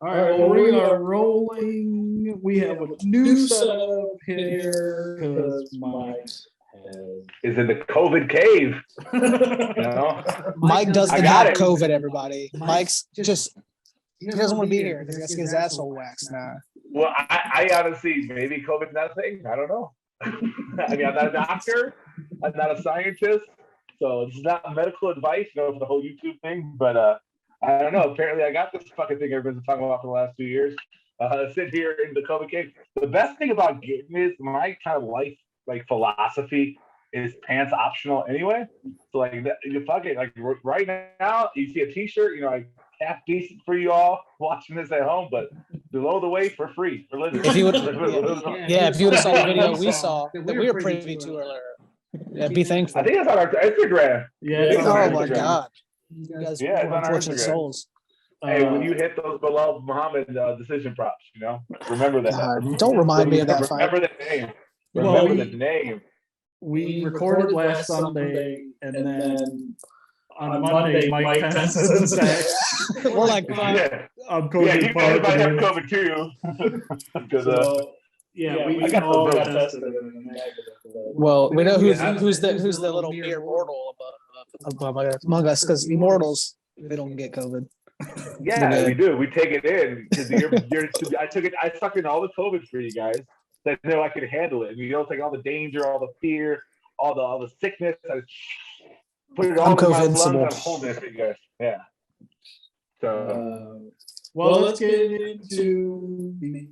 All right, well, we are rolling. We have a new setup here because Mike is in the COVID cave. You know? Mike doesn't have COVID, everybody. Mike's just, he doesn't want to be here because he has to get his asshole waxed now. Well, I honestly, maybe COVID's not a thing. I don't know. I mean, I'm not a doctor. I'm not a scientist. So this is not medical advice, for the whole YouTube thing. But I don't know. Apparently, I got this fucking thing everybody's been talking about for the last 2 years. Sit here in the COVID cave. The best thing about getting is my kind of life, philosophy is pants optional anyway. So you fuck it. Like right now, you see a T-shirt. Half decent for you all watching this at home, but below the waist for free. If you would, if you would have saw the video we saw that we were privy to earlier, be thankful. I think it's on our Instagram. Yeah. Oh my God. You guys it's on our unfortunate Instagram. souls. Hey, when you hit those Belal Muhammad decision props, remember that. God, don't remind me of that fight. Remember the name. Remember the name. We recorded last Sunday, and then on Monday, Mike Pence is back. We're like, I'm COVID. You guys might have COVID too. Because we all got tested. Well, we know who's the little mere mortal among us, because immortals, they don't get COVID. Yeah, we do. We take it in because I sucked in all the COVID for you guys. That I know I could handle it. And you don't take all the danger, all the fear, all the sickness. I put it all in my lungs. I'm holding it for you guys. Yeah. So, let's get into the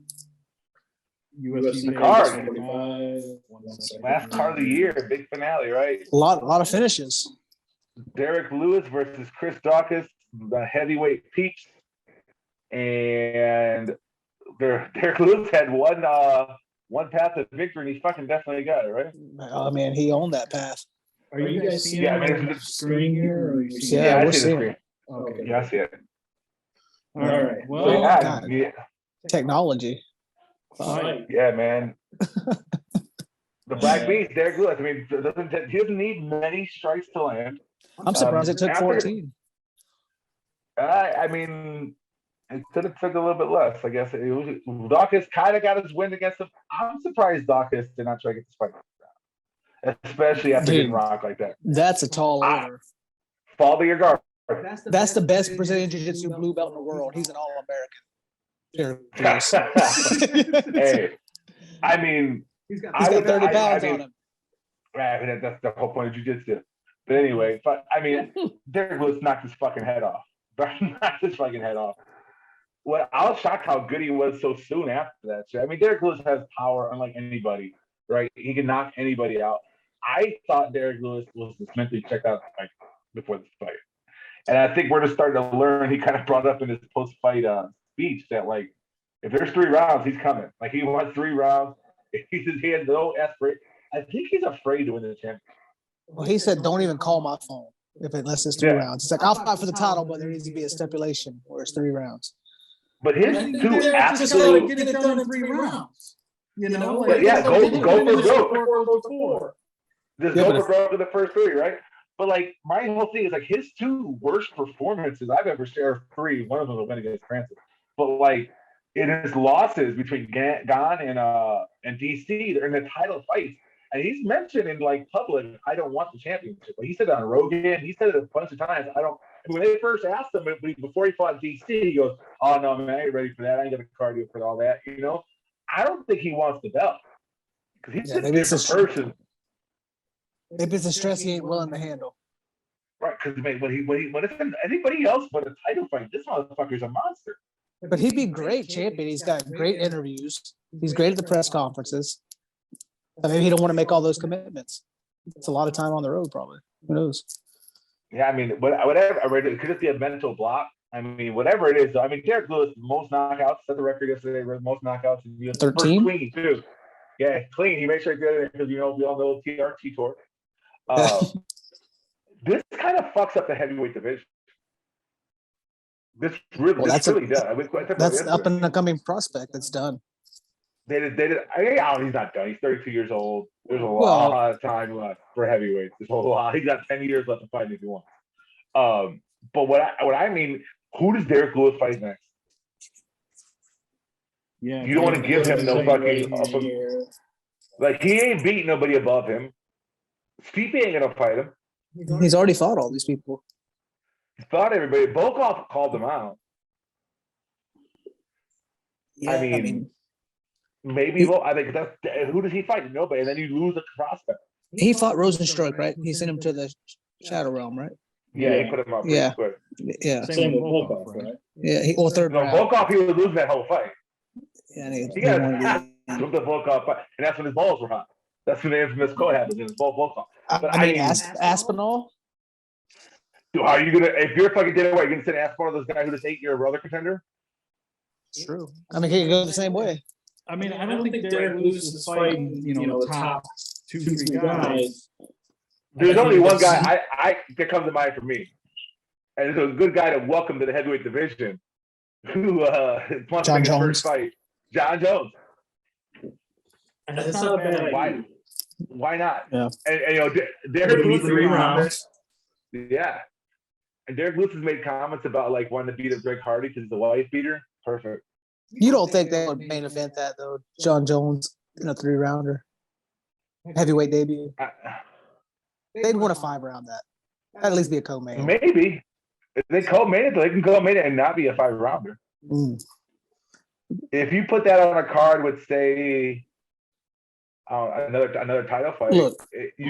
UFC card. Last card of the year, big finale, right? A lot of finishes. Derrick Lewis versus Chris Daukaus, the heavyweight peaks, and Derrick Lewis had one path to victory, and he fucking definitely got it, right? Oh man, he owned that path. Are you guys seeing the screen here? Or we're seeing it. Okay. Yeah, I see it. All right. Well, technology. Yeah, man. The Black Beast, Derrick Lewis. I mean, he doesn't need many strikes to land. I'm surprised it took 14. I mean, it could have took a little bit less, I guess. Daukaus kind of got his win against him. I'm surprised Daukaus did not try to get this fight, especially after getting rocked like that. That's a tall order. Fall to your guard. That's the best Brazilian Jiu-Jitsu blue belt in the world. He's an All-American. Hey, I mean, he's got 30 pounds on him. Right, that's the whole point of jiu-jitsu. But anyway, Derrick Lewis knocked his fucking head off. Knocked his fucking head off. Well, I was shocked how good he was so soon after that shit. I mean, Derrick Lewis has power unlike anybody, right? He can knock anybody out. I thought Derrick Lewis was just mentally checked out before this fight. And I think we're just starting to learn. He kind of brought up in his post-fight speech that, if there's 3 rounds, he's coming. He wants 3 rounds. He has no aspiration. I think he's afraid to win the championship. Well, he said, don't even call my phone unless it's 3 rounds. It's like, I'll fight for the title, but there needs to be a stipulation where it's 3 rounds. But his two absolute... Get it done in 3 rounds. Go for broke. Just go for broke in the first 3, right? But, my whole thing is, his 2 worst performances I've ever shared 3. One of them was against Francis. But, in his losses between Gane and DC, they're in the title fights. And he's mentioned in public, I don't want the championship. He said it on Rogan. He said it a bunch of times. When they first asked him before he fought DC, he goes, "Oh no, man, I ain't ready for that. I ain't got the cardio for all that." I don't think he wants the belt because he's a different person. Maybe it's a stress he ain't willing to handle. Right? Because when it's anybody else but a title fight, this motherfucker's a monster. But he'd be great champion. He's got great interviews. He's great at the press conferences. But maybe he don't want to make all those commitments. It's a lot of time on the road, probably. Who knows? Yeah, I mean, whatever. It could just be a mental block. I mean, whatever it is. I mean, Derrick Lewis, most knockouts, set the record yesterday, most knockouts in the UFC. 13? Clean, too. Yeah, clean. He made sure he did it because, we all know TRT tour. This kind of fucks up the heavyweight division. This really does. That's an up-and-coming prospect that's done. They did. He's not done. He's 32 years old. There's a lot of time left for heavyweights. There's a lot. He's got 10 years left to fight if he wants. But what I mean, who does Derrick Lewis fight next? Yeah, You don't want to give him no fucking like he ain't beat nobody above him. Stipe ain't gonna fight him. He's already fought all these people. He fought everybody. Volkov called him out. Yeah, I mean maybe. Well, I think that's who does he fight? Nobody. And then you lose a prospect. he fought Rosenstruck, right? He sent him to the Shadow Realm, right? Yeah, he put him up pretty Yeah. quick. Yeah, Same with Volkov, right? yeah. Third No, round. Volkov, he was losing that whole fight. Yeah, and he He got wanted to- took the Volkov fight, and that's when his balls were hot. That's when the infamous quote happened. His Volkov. But I mean, Aspinall. Dude, how are you gonna? If you're fucking Dana White, you gonna send Aspinall those guys who just ate your other contender? True. I mean, he could go the same way. I mean, I don't think Derrick Lewis is fighting, the top two, three guys. There's only one guy that comes to mind for me, and it's a good guy to welcome to the heavyweight division. Who wants to make his first fight? John Jones. That's not a bad idea. Why not? Yeah. And Derrick Lewis 3 rounds. Yeah. And Derrick Lewis has made comments about like wanting to beat up Greg Hardy because he's a wife beater. Perfect. You don't think they would main event that though? John Jones in a 3-rounder, heavyweight debut. They'd want a 5-round that. That'd at least be a co-main. Maybe if they co-main it, they can co-main it and not be a 5-rounder. If you put that on a card with say another title fight. Look,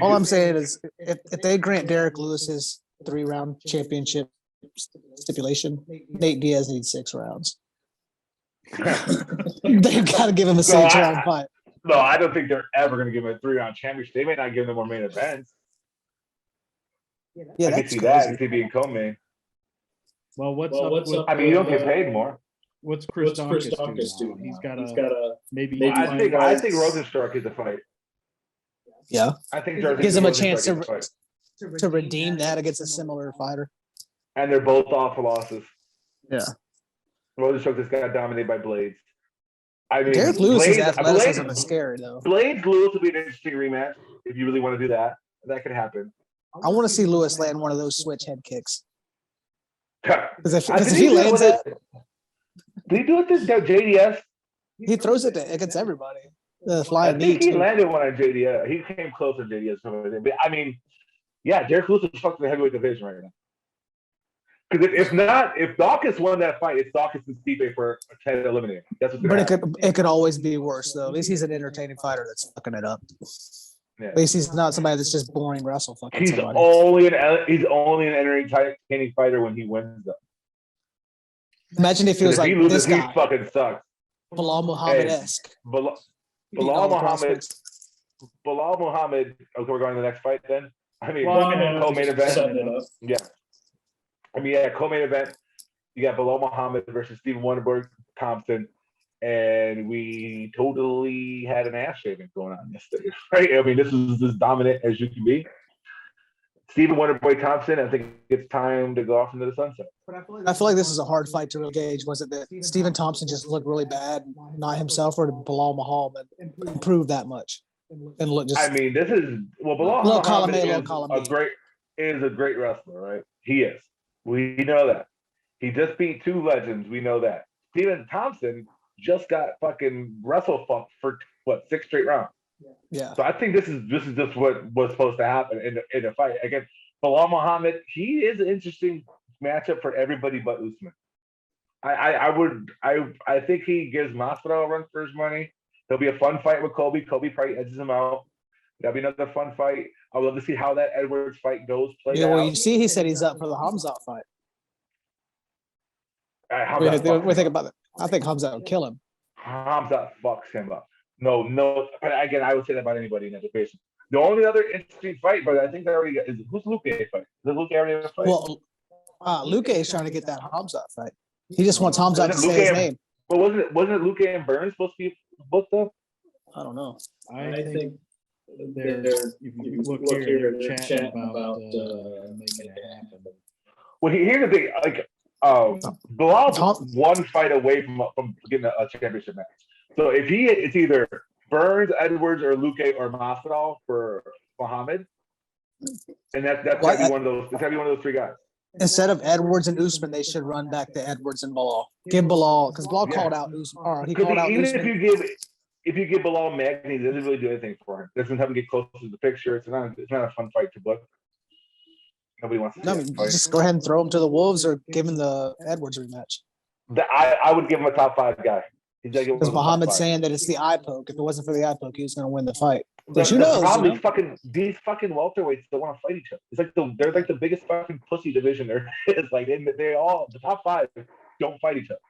all I'm saying is if they grant Derrick Lewis's 3-round championship stipulation, Nate Diaz needs 6 rounds. They've got to give him a 6-round fight. No, I don't think they're ever going to give him a 3-round championship. They may not give them more main events. Yeah, I can see that if they being co-main. Well, what's up? I mean, you don't get paid more. What's Chris Daukaus doing? He's got a maybe. I think Rosenstruck is a fight. Yeah, I think gives him a chance to redeem that against a similar fighter. And they're both awful losses. Yeah. Rosenstruck just got dominated by Blades. I mean, Derrick Lewis's athleticism is scary, though. Blades Lewis would be an interesting rematch if you really want to do that. That could happen. I want to see Lewis land one of those switch head kicks. Because if Did he lands it, did he do it to JDS? he throws it against everybody. The I flying think knee. he landed one on JDS. He came close to JDS. But I mean, yeah, Derrick Lewis is fucking the heavyweight division right now. Because if Daukaus won that fight, it's Daukaus and Stipe for a 10 eliminator. That's what's But it could always be worse, though. At least he's an entertaining fighter that's fucking it up. Yeah. At least he's not somebody that's just boring wrestle fucking He's somebody. only an entertaining fighter when he wins, though. Imagine if he was like he loses, this guy, he fucking sucks. Belal Muhammad-esque. Bilal Muhammad. Okay, we're going to the next fight then. I mean, co-main event. Yeah. I mean, yeah, co-main event. You got Belal Muhammad versus Stephen Wonderboy Thompson, and we totally had an ass shaving going on yesterday, right? I mean, this is as dominant as you can be. Stephen Wonderboy Thompson, I think it's time to go off into the sunset. I feel like this is a hard fight to really gauge. Was it that Stephen Thompson just looked really bad, not himself, or did Belal Muhammad improve that much and look just? I mean, this is Belal Muhammad is a great wrestler, right? He is. We know that. He just beat 2 legends. We know that. Stephen Thompson just got fucking wrestle fucked for 6 straight rounds. Yeah. So I think this is just what was supposed to happen in the fight. Again, Belal Muhammad, he is an interesting matchup for everybody but Usman. I think he gives Masvidal a run for his money. There'll be a fun fight with Kobe. Kobe probably edges him out. That'll be another fun fight. I would love to see how that Edwards fight goes. Well, you see, he said he's up for the Hamzat fight. Hamzat we think about it. I think Hamzat would kill him. Hamzat fucks him up. No. But again, I would say that about anybody in that division. The only other interesting fight, but I think they already got, is who's Luke fight? Does Luke already have a fight? Well, Luke is trying to get that Hamzat fight. He just wants Hamzat to say his name. But wasn't it Luke and Burns supposed to be booked up? I don't know. I think if you look here, they're chatting about making it happen. Well, here's the thing. Like, Belal's one fight away from getting a championship match. So if it's either Burns, Edwards, or Luke or Masvidal for Muhammad, and that's gotta be one of those. It's gotta be one of those 3 guys. Instead of Edwards and Usman, they should run back to Edwards and Belal. Give Belal, because Belal called out Usman. Or he called out even Usman. if you give Belal Magny, it doesn't really do anything for him. It doesn't have him get close to the picture. It's not a fun fight to book. Nobody wants to see that fight. Just go ahead and throw him to the Wolves or give him the Edwards rematch. I would give him a top 5 guy. Because Muhammad's saying that it's the eye poke. If it wasn't for the eye poke, he was going to win the fight. But who knows? Probably these fucking welterweights don't want to fight each other. It's like they're like the biggest fucking pussy division there is. Like they all the top 5 don't fight each other.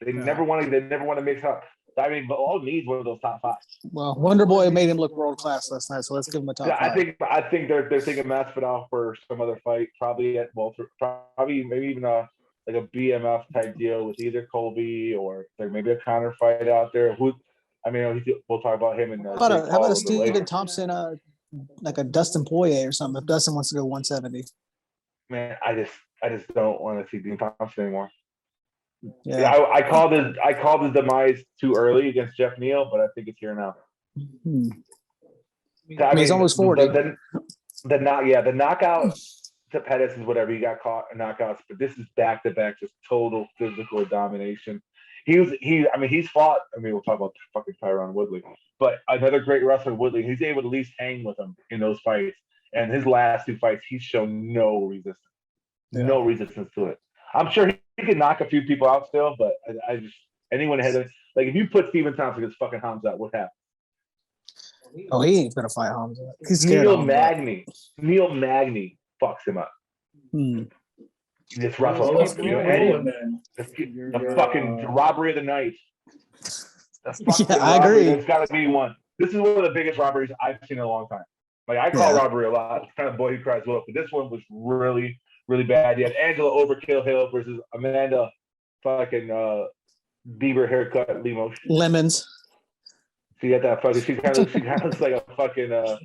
They never want to mix up. I mean, but all needs one of those top 5. Well, Wonder Boy made him look world class last night, so let's give him a top 5. I think they're thinking Masvidal for some other fight, probably at welter, probably maybe even like a BMF type deal with either Colby or like maybe a counter fight out there. We'll talk about him. How about a Stephen Thompson, like a Dustin Poirier or something? If Dustin wants to go 170. Man, I just don't want to see Dean Thompson anymore. Yeah, I called his demise too early against Jeff Neal, but I think it's here now. I mean, he's almost 40. The knockout to Pettis is whatever. He got caught in knockouts, but this is back-to-back, just total physical domination. He's fought. I mean, we'll talk about fucking Tyron Woodley, but another great wrestler, Woodley. He's able to at least hang with him in those fights. And his last 2 fights, he's shown no resistance, no resistance to it. I'm sure he could knock a few people out still, but I just anyone ahead of like if you put Stephen Thompson against fucking Hamza, what happens? Oh, he ain't gonna fight Hamza. Neil Magny fucks him up. This Russell, the fucking robbery of the night. I agree. There's got to be one. This is one of the biggest robberies I've seen in a long time. Like I call robbery a lot. It's kind of boy who cries wolf, but this one was really, really bad. You had Angela Overkill Hill versus Amanda fucking Bieber haircut Lemons. She had that fucking. She kind of looks like a fucking a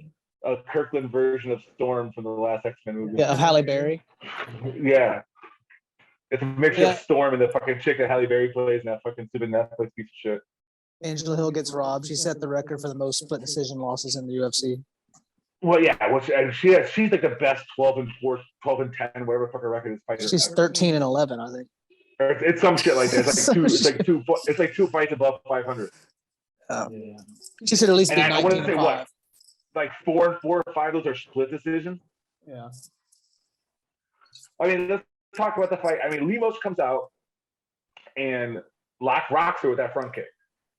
Kirkland version of Storm from the last X-Men movie. Yeah, of Halle Berry. Yeah. It's a mixture of Storm and the fucking chick that Halle Berry plays in that fucking stupid Netflix piece of shit. Angela Hill gets robbed. She set the record for the most split decision losses in the UFC. Well, yeah. She's like the best 12-4, 12-10, whatever fucking record is. She's 13-11, I think. It's some shit like that. It's like two fights above 500. She should at least be 19-5. I want to say what? Like 4 or 5 of those are split decisions. Yeah. I mean, let's talk about the fight. I mean, Lemos comes out and rocks her with that front kick.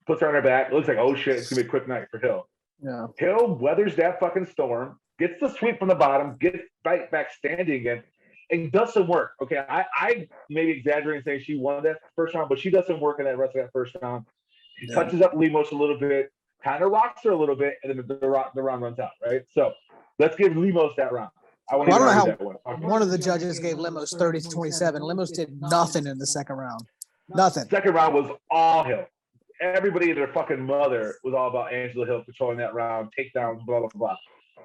Puts her on her back. It looks like, oh shit, it's gonna be a quick night for Hill. Yeah. Hill weathers that fucking storm, gets the sweep from the bottom, gets right back standing again, and does some work. Okay, I maybe exaggerating saying she won that first round, but she does some work in that rest of that first round. She touches up Lemos a little bit, kind of rocks her a little bit, and then the round runs out, right? So let's give Lemos that round. I don't know how one of the judges gave Lemos 30-27. Lemos did nothing in the second round. Nothing. Second round was all Hill. Everybody and their fucking mother was all about Angela Hill controlling that round, takedowns, blah, blah, blah.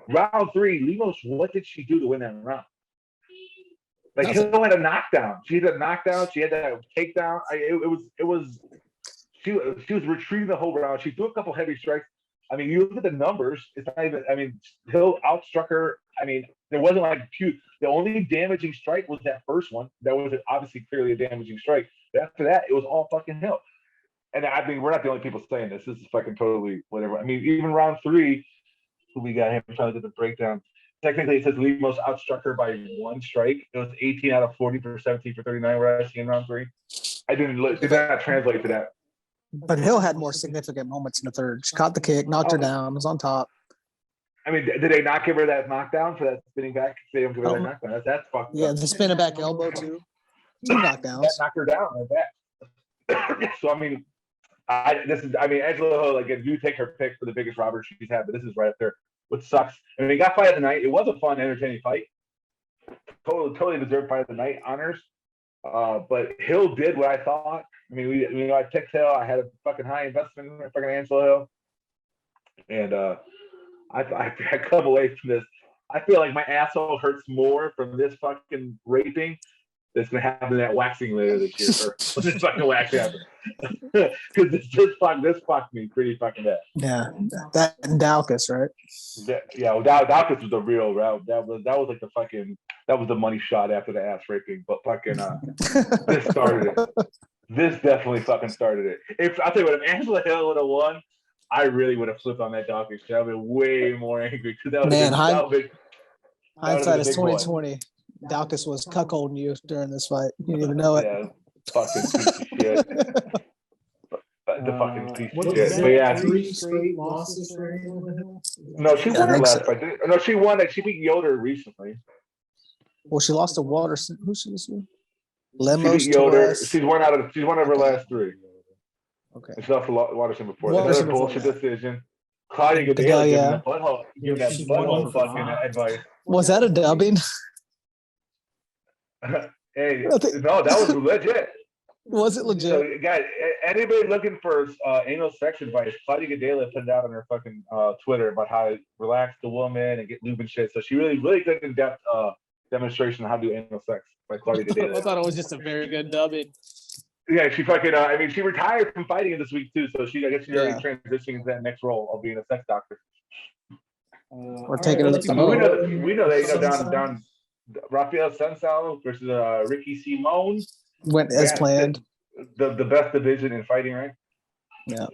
Round 3, Lemos, what did she do to win that round? Like, Hill had a knockdown. She had a knockdown. She had that takedown. She was retrieving the whole round. She threw a couple heavy strikes. I mean, you look at the numbers. It's not even. I mean, Hill outstruck her. I mean, there wasn't like the only damaging strike was that first one. That was obviously clearly a damaging strike. But after that, it was all fucking Hill. And I mean, we're not the only people saying this. This is fucking totally whatever. I mean, even round 3, who we got him trying to do the breakdown. Technically, it says Lemos outstruck her by 1 strike. It was 18 out of 40 for 17 for 39. Where I see in round 3. I did not translate to that. But Hill had more significant moments in the third. She caught the kick, knocked her down, was on top. I mean, did they not give her that knockdown for that spinning back? They don't give her that knockdown. That's fucked up. The spinning back elbow too. 2 knockdowns. That knocked her down like that. So I mean, Angela Hill, like, if you take her pick for the biggest robber she's had, but this is right up there. What sucks? I mean, he got fight of the night. It was a fun, entertaining fight. Totally deserved fight of the night honors. But Hill did what I thought. I mean, I picked Hill. I had a fucking high investment in fucking Angela Hill, and I come away from this. I feel like my asshole hurts more from this fucking raping that's gonna happen that waxing later this year, or when this fucking waxing happen. Because this fucked me pretty fucking bad. Yeah, that and Daukaus, right? Daukaus was the real route. That was like that was the money shot after the ass raping. But fucking this started it. This definitely fucking started it. I'll tell you what, if Angela Hill would have won, I really would have flipped on that Daukaus shit. I'd been way more angry because that was hindsight is 2020. Daukaus was cuckolding you during this fight. You didn't even know it. Yeah, fucking piece of shit. The fucking piece of shit. But yeah, 3 straight losses for Angela Hill? No, she won her last so. fight. No, she won it. She beat Yoder recently. Well, she lost to Watterson. Who she was with? She Lemos, beat Yoder. Torres. She's won of her last 3. Okay. And she lost to Watterson before. Watterson Another bullshit before decision. Claudia Gadelha giving that butthole fucking advice. Was that a dubbing? Hey, no, that was legit. Was it legit? So, guys, anybody looking for anal sex advice, Claudia Gadelha put it out on her fucking Twitter about how to relax the woman and get lube and shit. So she really good in-depth demonstration of how to do anal sex by Claudia Gadelha. I thought it was just a very good dubbing. Yeah, she fucking. I mean, she retired from fighting this week too, so I guess she's already transitioning into that next role of being a sex doctor. We're taking a look at we know that down Rafael Sensal versus Ricky Simone went as planned. The best division in fighting, right? Yeah.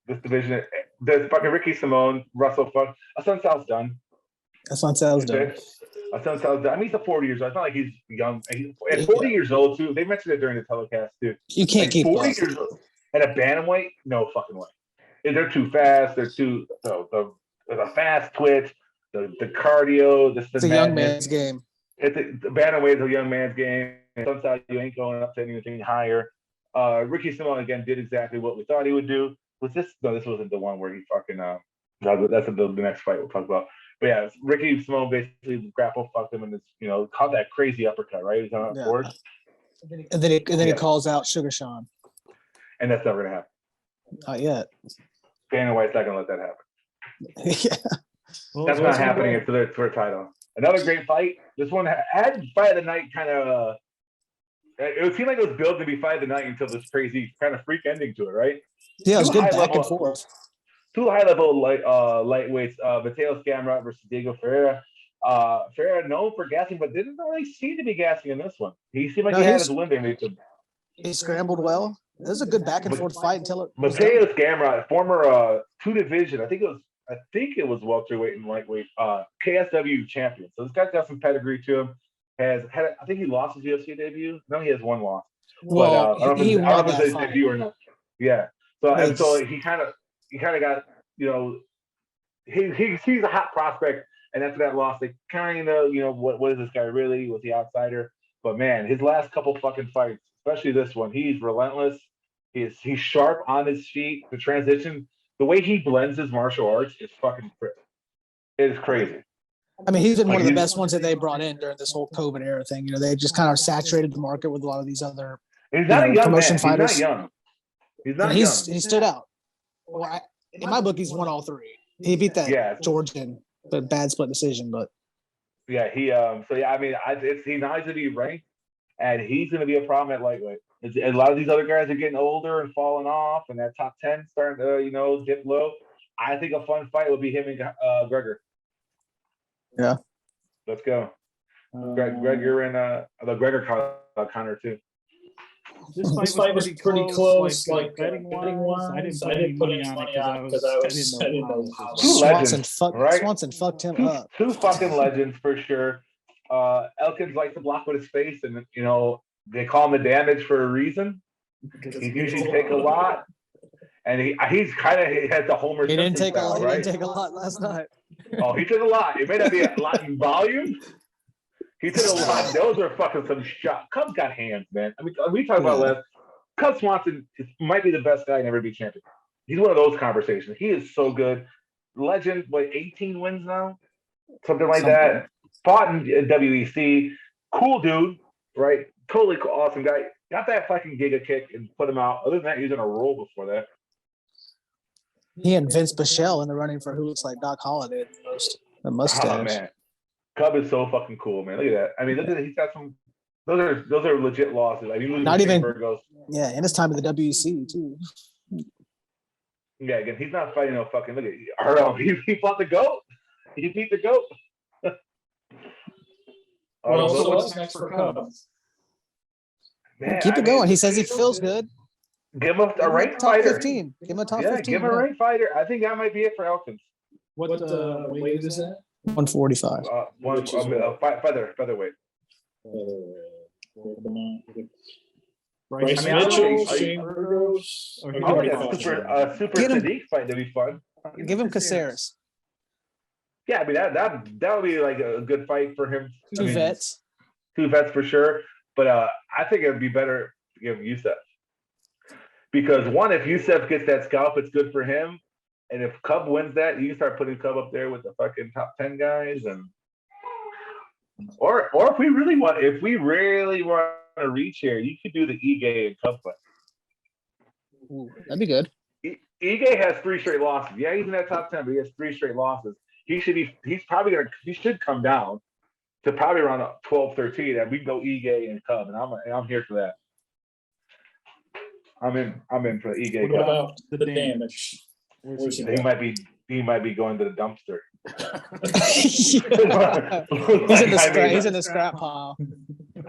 This division, there's fucking Ricky Simone, Russell fuck. Sensal's done. Sensal's done. Sensal's done. I mean, he's a 40 years old. It's not like he's young. At 40 years old too. They mentioned it during the telecast too. You can't keep 40 years old at a bantamweight. No fucking way. They're too fast. They're too the fast twitch. The cardio. It's a young man's game. The bantamweight is a young man's game. Sometimes you ain't going up to anything higher. Ricky Simone again did exactly what we thought he would do. Was this? No, this wasn't the one where he fucking. That's the next fight we'll talk about. But yeah, Ricky Simone basically grapple fucked him and caught that crazy uppercut, right? He's on forward. And then he calls out Sugar Sean. And that's never gonna happen. Not yet. Dana White's not gonna let that happen. Yeah. That's not happening for a title. Another great fight. This one had fight of the night kind of. It seemed like it was built to be fight of the night until this crazy kind of freak ending to it, right? Yeah, it was good back and forth. 2 high-level lightweights, Mateo Scamrot versus Diego Ferreira. Ferreira known for gassing, but didn't really seem to be gassing in this one. He seemed like he had his wind beneath him. He scrambled well. This is a good back and forth fight until it. Mateo Scamrot, former 2 division, I think it was welterweight and lightweight, KSW champion. So this guy's got some pedigree to him. I think he lost his UFC debut. No, he has 1 loss. Well, but, I don't know if it's his debut or not. Yeah. So he kind of got, he's a hot prospect, and after that loss, they kind of, what is this guy really? Was he outsider? But man, his last couple fucking fights, especially this one, he's relentless. He's sharp on his feet. The transition, the way he blends his martial arts is fucking crazy. It is crazy. I mean, he's been one of the best ones that they brought in during this whole COVID era thing. They just kind of saturated the market with a lot of these other promotion fighters. He's not young. He stood out. Well, in my book, he's won all 3. He beat that Georgian, but bad split decision. But yeah, he I mean, he knows to be ranked, and he's going to be a problem at lightweight. A lot of these other guys are getting older and falling off, and that top 10 starting to dip low. I think a fun fight will be him and Gregor. Yeah, let's go. Greg, you're in the Gregor Connor too. This fight was pretty close, like betting wise. I didn't put any money on it because I didn't know how. Swanson fucked him up. 2 fucking legends for sure. Elkins likes to block with his face, and they call him the damage for a reason. He usually take a lot, and he has the Homer. He didn't take style, a lot. Right? He didn't take a lot last night. Oh, he took a lot. It may not be a lot in volume. He took a lot. Those are fucking some shots. Cubs got hands, man. I mean, we talked about last. Cub Swanson might be the best guy and ever be champion. He's one of those conversations. He is so good. Legend, 18 wins now? Something like that. Fought in WEC. Cool dude, right? Totally cool, awesome guy. Got that fucking giga kick and put him out. Other than that, he was in a roll before that. He and Vince Bichelle in the running for who looks like Doc Holliday the mustache. Oh, man. Cub is so fucking cool, man. Look at that. I mean, look at that. He's got some those are legit losses. I mean, not even Burgos. Yeah, and it's time of the WC too. Yeah, again, he's not fighting no fucking. Look at Arnold. He fought the goat. He beat the goat. Well, so what's next for Cubs? Man, Keep it going. He says he feels good. Give him a ranked top fighter. 15. Give him a top 15. Give him a ranked fighter. I think that might be it for Elkins. What weight is that? 145. Featherweight. Bryce I mean, Mitchell, Shane Burgos. Super Sadiq fight. That'd be fun. Give him Caceres. Yeah, I mean that would be like a good fight for him. Two vets for sure. But I think it would be better to give Youssef. Because one, if Youssef gets that scalp, it's good for him. And if Cub wins that, you can start putting Cub up there with the fucking top 10 guys. Or if we really want to reach here, you could do the Ige and Cub fight. Ooh, that'd be good. Ige has 3 straight losses. Yeah, he's in that top 10, but he has 3 straight losses. He should come down to probably around 12, 13, and we go Ige and Cub, and I'm here for that. I'm in for Ige. What about the damage? He might be going to the dumpster. He's in the scrap pile.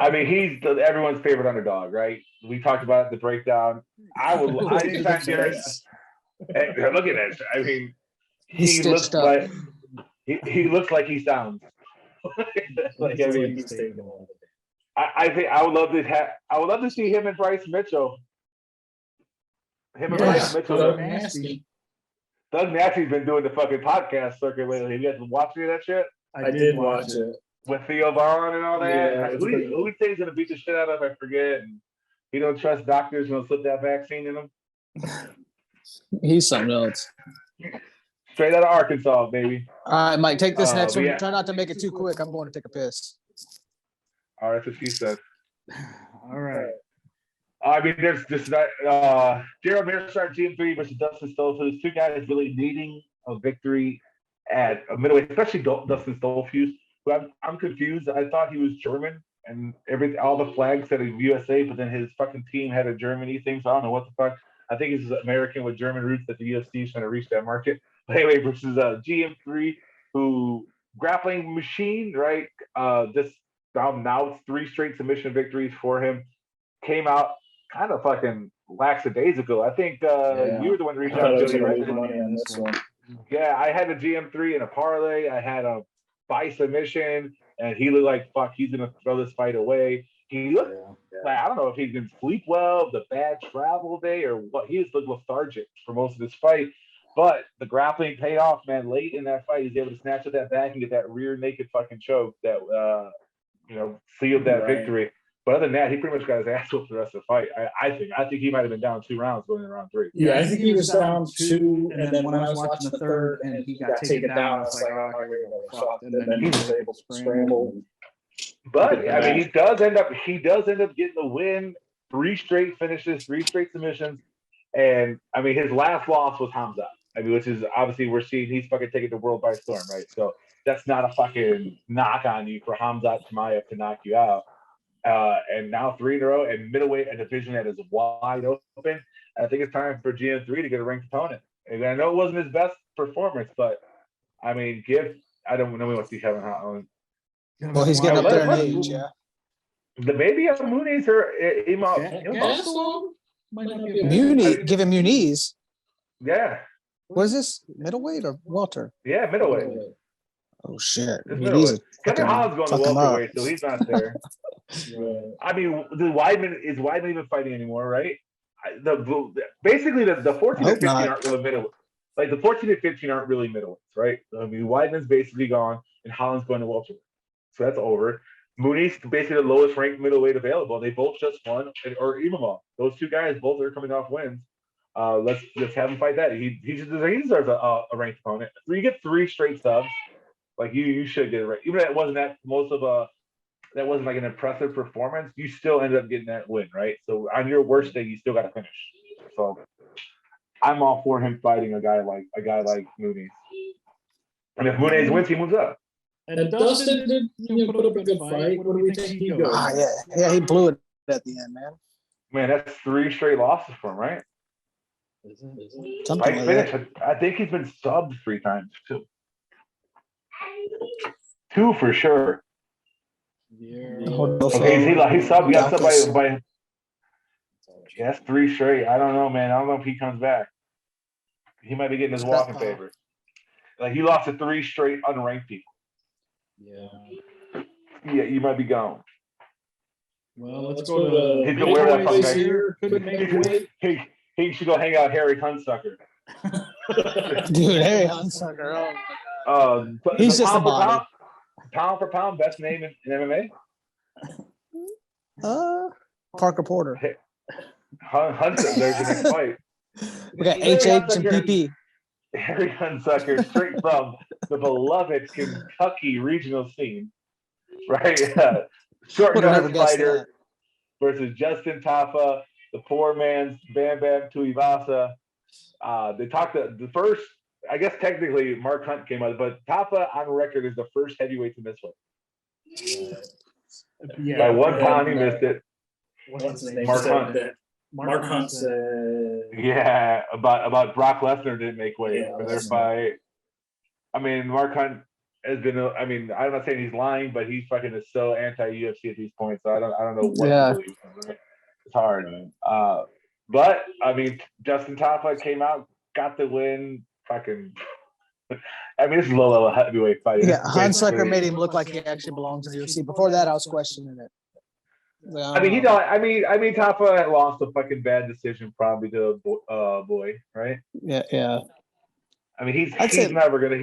I mean, he's everyone's favorite underdog, right? We talked about it, the breakdown. Look at that. I mean, he looks like he looks like he sounds. Like, I mean, I think I would love to see him and Bryce Mitchell. Bryce Mitchell. Doug Nasty's been doing the fucking podcast circuit lately. You guys been watching that shit? I did watch it. With Theo Vaughn and all that? Yeah, who do you think he's going to beat the shit out of? I forget. And he don't trust doctors going to slip that vaccine in him? He's something else. Straight out of Arkansas, baby. All right, Mike, take this next one. Try not to make it too quick. I'm going to take a piss. All right, that's what she said. All right. I mean, there's just that Gerald Mearsart GM3 versus Dustin Stolfus. 2 guys really needing a victory at a middleweight, especially Dustin Stolfus. Who I'm confused. I thought he was German and all the flags said USA, but then his fucking team had a Germany thing. So I don't know what the fuck. I think he's American with German roots that the UFC is trying to reach that market. But anyway, versus GM3, who grappling machine, right? This now it's 3 straight submission victories for him. Came out kind of fucking lackadaisical. I think you were the one to reach out to me, right? Money on this one. Yeah, I had a GM3 in a parlay. I had a by submission, and he looked like fuck. He's gonna throw this fight away. He looked like I don't know if he didn't sleep well, the bad travel day, or what. He just looked lethargic for most of this fight. But the grappling paid off, man. Late in that fight, he's able to snatch at that back and get that rear naked fucking choke that sealed that victory. But other than that, he pretty much got his ass whooped for the rest of the fight. I think he might have been down 2 rounds going in round 3. Yeah, I think he was down 2, and then when I was watching the third, and he got taken down, I was like, oh, here we go. And then he was able to scramble. But I mean, he does end up getting the win. 3 straight finishes, 3 straight submissions, and I mean, his last loss was Hamza. I mean, which is obviously we're seeing he's fucking taking the world by storm, right? So that's not a fucking knock on you for Hamza Chimaev to knock you out. And now 3 in a row, and middleweight, a division that is wide open. I think it's time for GM3 to get a ranked opponent. And I know it wasn't his best performance, but I mean, I don't know we want to see Kevin Holland. Well, he's getting up there in age, yeah. The baby of Muniz or Muni, give him Muniz. Yeah. What is this? Middleweight or welter? Yeah, middleweight. Oh shit! Kevin Holland's going to welterweight, so he's not there. I mean, is Weidman even fighting anymore? Right? Basically, the 14 and 15 aren't really middleweight. Like the 14 and 15 aren't really middleweights, right? I mean, Weidman's basically gone, and Holland's going to welterweight, so that's over. Mooney's basically the lowest ranked middleweight available. They both just won, or Imavov. Those 2 guys both are coming off wins. Let's have him fight that. He deserves a ranked opponent. You get 3 straight subs. Like you should get it right. Even if that wasn't like an impressive performance, you still ended up getting that win, right? So on your worst day, you still got to finish. So I'm all for him fighting a guy like Muniz. And if Muniz wins, he moves up. And Dustin did put up a good fight. What do we think he goes? Yeah, he blew it at the end, man. Man, that's 3 straight losses for him, right? Is it? Something like that. Finish. I think he's been subbed 3 times too. 2 for sure. Yeah. Okay, he subbed. He got subbed by. Yeah, that's 3 straight. I don't know, man. I don't know if he comes back. He might be getting his walking favor. Like he lost to 3 straight unranked people. Yeah, you might be gone. Well, let's go to. He could wear that fucking here. Couldn't make weight. He should go hang out with Harry Hunsucker. Dude, Harry Hunsucker. Oh my God. He's just a body. Pound for pound, best name in MMA? Parker Porter. Hunsucker, there's your next fight. We got HH and PP. Harry Hunsucker, straight from the beloved Kentucky regional scene. Right? Short notice fighter versus Justin Tafa, the poor man's Bam Bam Tuivasa. They talked the first, I guess technically Mark Hunt came out, but Tafa on record is the first heavyweight to miss one. By 1 pound he missed it. What's his name? Mark Hunt. Mark Hunt said. Yeah, about Brock Lesnar didn't make weight for their fight. I mean, Mark Hunt has been. I mean, I'm not saying he's lying, but he's fucking is so anti-UFC at these points. So I don't know what to believe. It's hard. But I mean, Justin Tafa came out, got the win. Fucking. I mean, this is low level heavyweight fight. Yeah, Hunsucker made him look like he actually belongs in the UFC. Before that, I was questioning it. I mean, Tafa lost a fucking bad decision probably to Boy, right? Yeah. I mean, he's never gonna.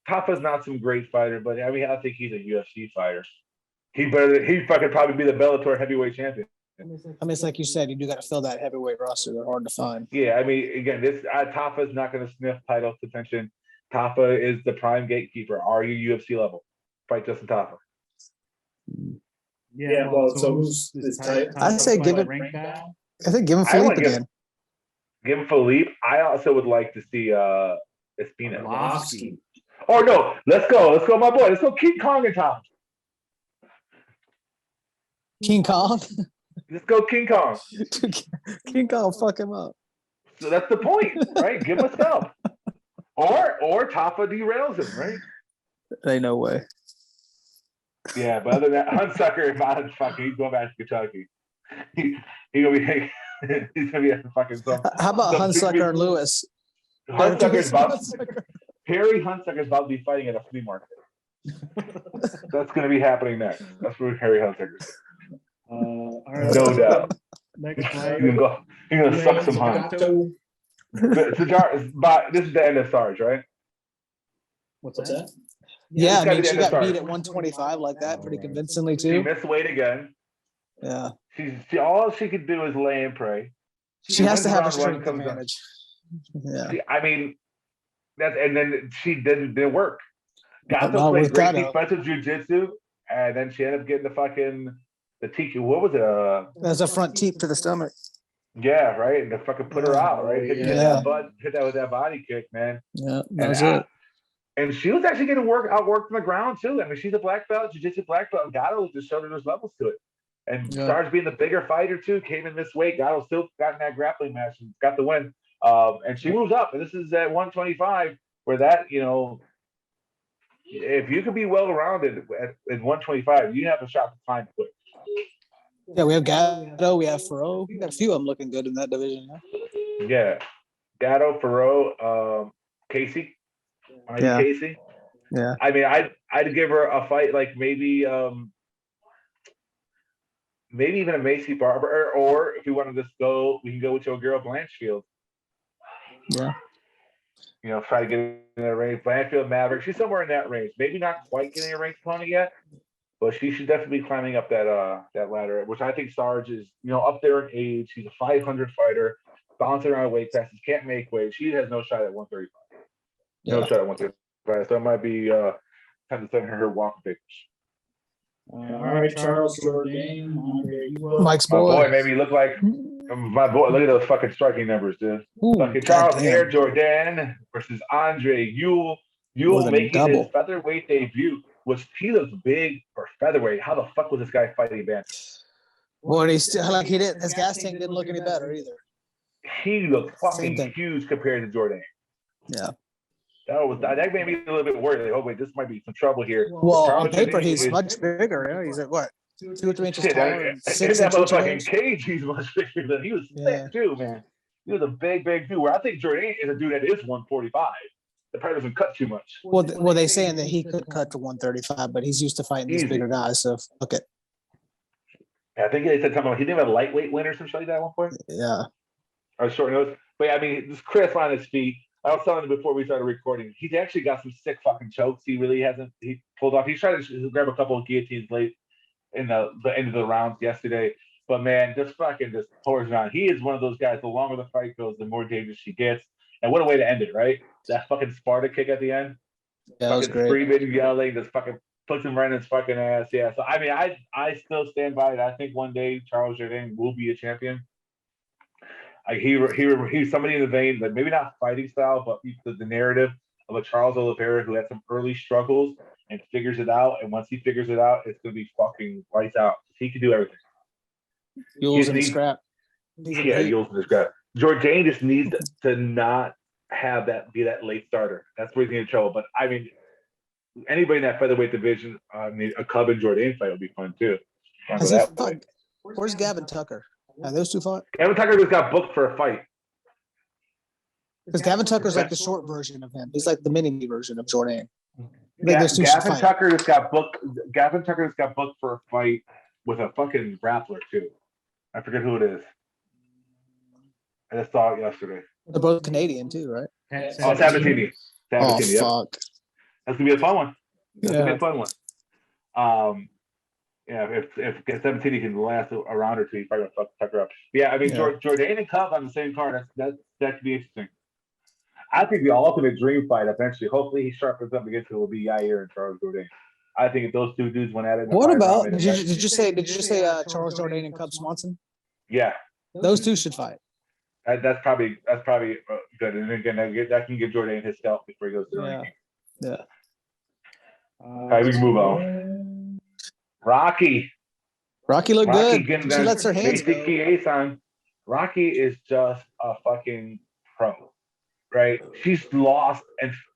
Tafa's not some great fighter, but I mean, I think he's a UFC fighter. He fucking probably be the Bellator heavyweight champion. I mean, it's like you said, you do got to fill that heavyweight roster. They're hard to find. Yeah, I mean, again, Tafa's not going to sniff title contention. Tafa is the prime gatekeeper. Are you UFC level? Fight Justin Tafa. Yeah, well, so I'd say give him. I think give him Philippe again. Give him Philippe. I also would like to see Espina. Oh no, let's go, my boy. Let's go, King Kong and Tom. King Kong. Let's go, King Kong. King Kong, fuck him up. So that's the point, right? Give him a scalp. Or Tafa derails him, right? Ain't no way. Yeah, but other than that, Hunsucker, he's going back to Kentucky. He's gonna be a fucking some. How about Hunsucker and Lewis? Harry Hunsucker is about to be fighting at a flea market. That's going to be happening next. That's where Harry Hunsucker is. All right. No doubt. Next fight. You're going to suck some hunt. This is the end of Sarge, right? What's that? Yeah, I mean, she got beat at 125 like that pretty convincingly, too. She missed weight again. Yeah. All she could do is lay and pray. She has to have a strength advantage. Yeah. I mean, and then she didn't work. Got to play great defensive jiu-jitsu, and then she ended up getting the tiki. What was it? That's a front teep to the stomach. Yeah, right. And they fucking put her out, right? Hit that with that body kick, man. Yeah, that's it. And she was actually getting outworked on the ground too. I mean, she's a black belt, jiu-jitsu black belt. Gatto just showed her those levels to it. And Sarge being the bigger fighter too, came in this weight. Gatto still got in that grappling match and got the win. And she moves up. And this is at 125, where that, if you can be well-rounded at 125, you have a shot to climb quick. Yeah, we have Gatto, we have Ferreira. We got a few of them looking good in that division. Yeah. Gatto, Ferreira, Casey. Casey. Yeah. I mean, I'd give her a fight like maybe even a Macy Barber, or if you want to just go, we can go with your girl Blanchfield. Yeah. Try to get in that range. Blanchfield, Maverick, she's somewhere in that range. Maybe not quite getting a ranked opponent yet, but she should definitely be climbing up that ladder, which I think Sarge is, up there in age. She's a 500 fighter, bouncing around weight classes, can't make weight. She has no shot at 135. No shot at 135. So it might be time to send her walk papers. All right, Charles Jourdain, Mike's boy. Maybe look like my boy. Look at those fucking striking numbers, dude. Fucking Charles Jourdain versus Andre Ewell. Ewell making his featherweight debut he looks big for featherweight. How the fuck was this guy fighting bantamweight? Well, he still like he didn't. His gas tank didn't look any better either. He looked fucking huge compared to Jordan. Yeah. That made me a little bit worried. Like, oh wait, this might be some trouble here. Well, on paper he's much bigger. Yeah, he's like what, 2 or 3 inches taller. In that motherfucking cage, he's much bigger than he was. Thick too, man. He was a big dude. Where I think Jordan is a dude that is 145. The probably doesn't cut too much. Well, they saying that he could cut to 135, but he's used to fighting these bigger guys. So fuck it. Yeah, I think they said something about he didn't have a lightweight win or something like that at one point. Yeah. Or short notes. But yeah, I mean, this Chris on his feet. I was telling him before we started recording, he's actually got some sick fucking chokes. He pulled off. He's trying to grab a couple of guillotines late in the end of the rounds yesterday. But man, just pours on. He is one of those guys, the longer the fight goes, the more dangerous he gets. And what a way to end it, right? That fucking Sparta kick at the end. Yeah, that was great. Screaming, yelling, just fucking puts him right in his fucking ass. Yeah. So I mean, I still stand by it. I think one day Charles Jourdain will be a champion. He's somebody in the vein, like maybe not fighting style, but the narrative of a Charles Oliveira who had some early struggles and figures it out. And once he figures it out, it's gonna be fucking lights out. He can do everything. Yules in the scrap. Yules in the scrap. Jourdain just needs to not have that be that late starter. That's where he's gonna get in trouble. But I mean, anybody in that featherweight division, a Cub and Jourdain fight would be fun too. Where's Gavin Tucker? Are those two fought? Gavin Tucker just got booked for a fight. Because Gavin Tucker's like the short version of him. He's like the mini version of Jourdain. Gavin Tucker just got booked. Gavin Tucker just got booked for a fight with a fucking grappler too. I forget who it is. I just saw it yesterday. They're both Canadian too, right? Sabatini. Oh, fuck. That's gonna be a fun one. Yeah. Gonna be a fun one. Yeah, if 17 can last a round or two, he's probably gonna fuck Tucker up. Yeah, I mean Jourdain and Cub on the same card. That could be interesting. I think the ultimate dream fight eventually, hopefully he sharpens up against it, will be Yair and Charles Jourdain. I think if those two dudes went at it. What about did you say Charles Jourdain and Cub Swanson? Yeah, those two should fight. That's probably good. And again, that can give Jourdain his scalp before he goes to the ranking. Yeah. All right, we can move on. Rocky looked good. She lets her hands go. Rocky is just a fucking pro, right? She's lost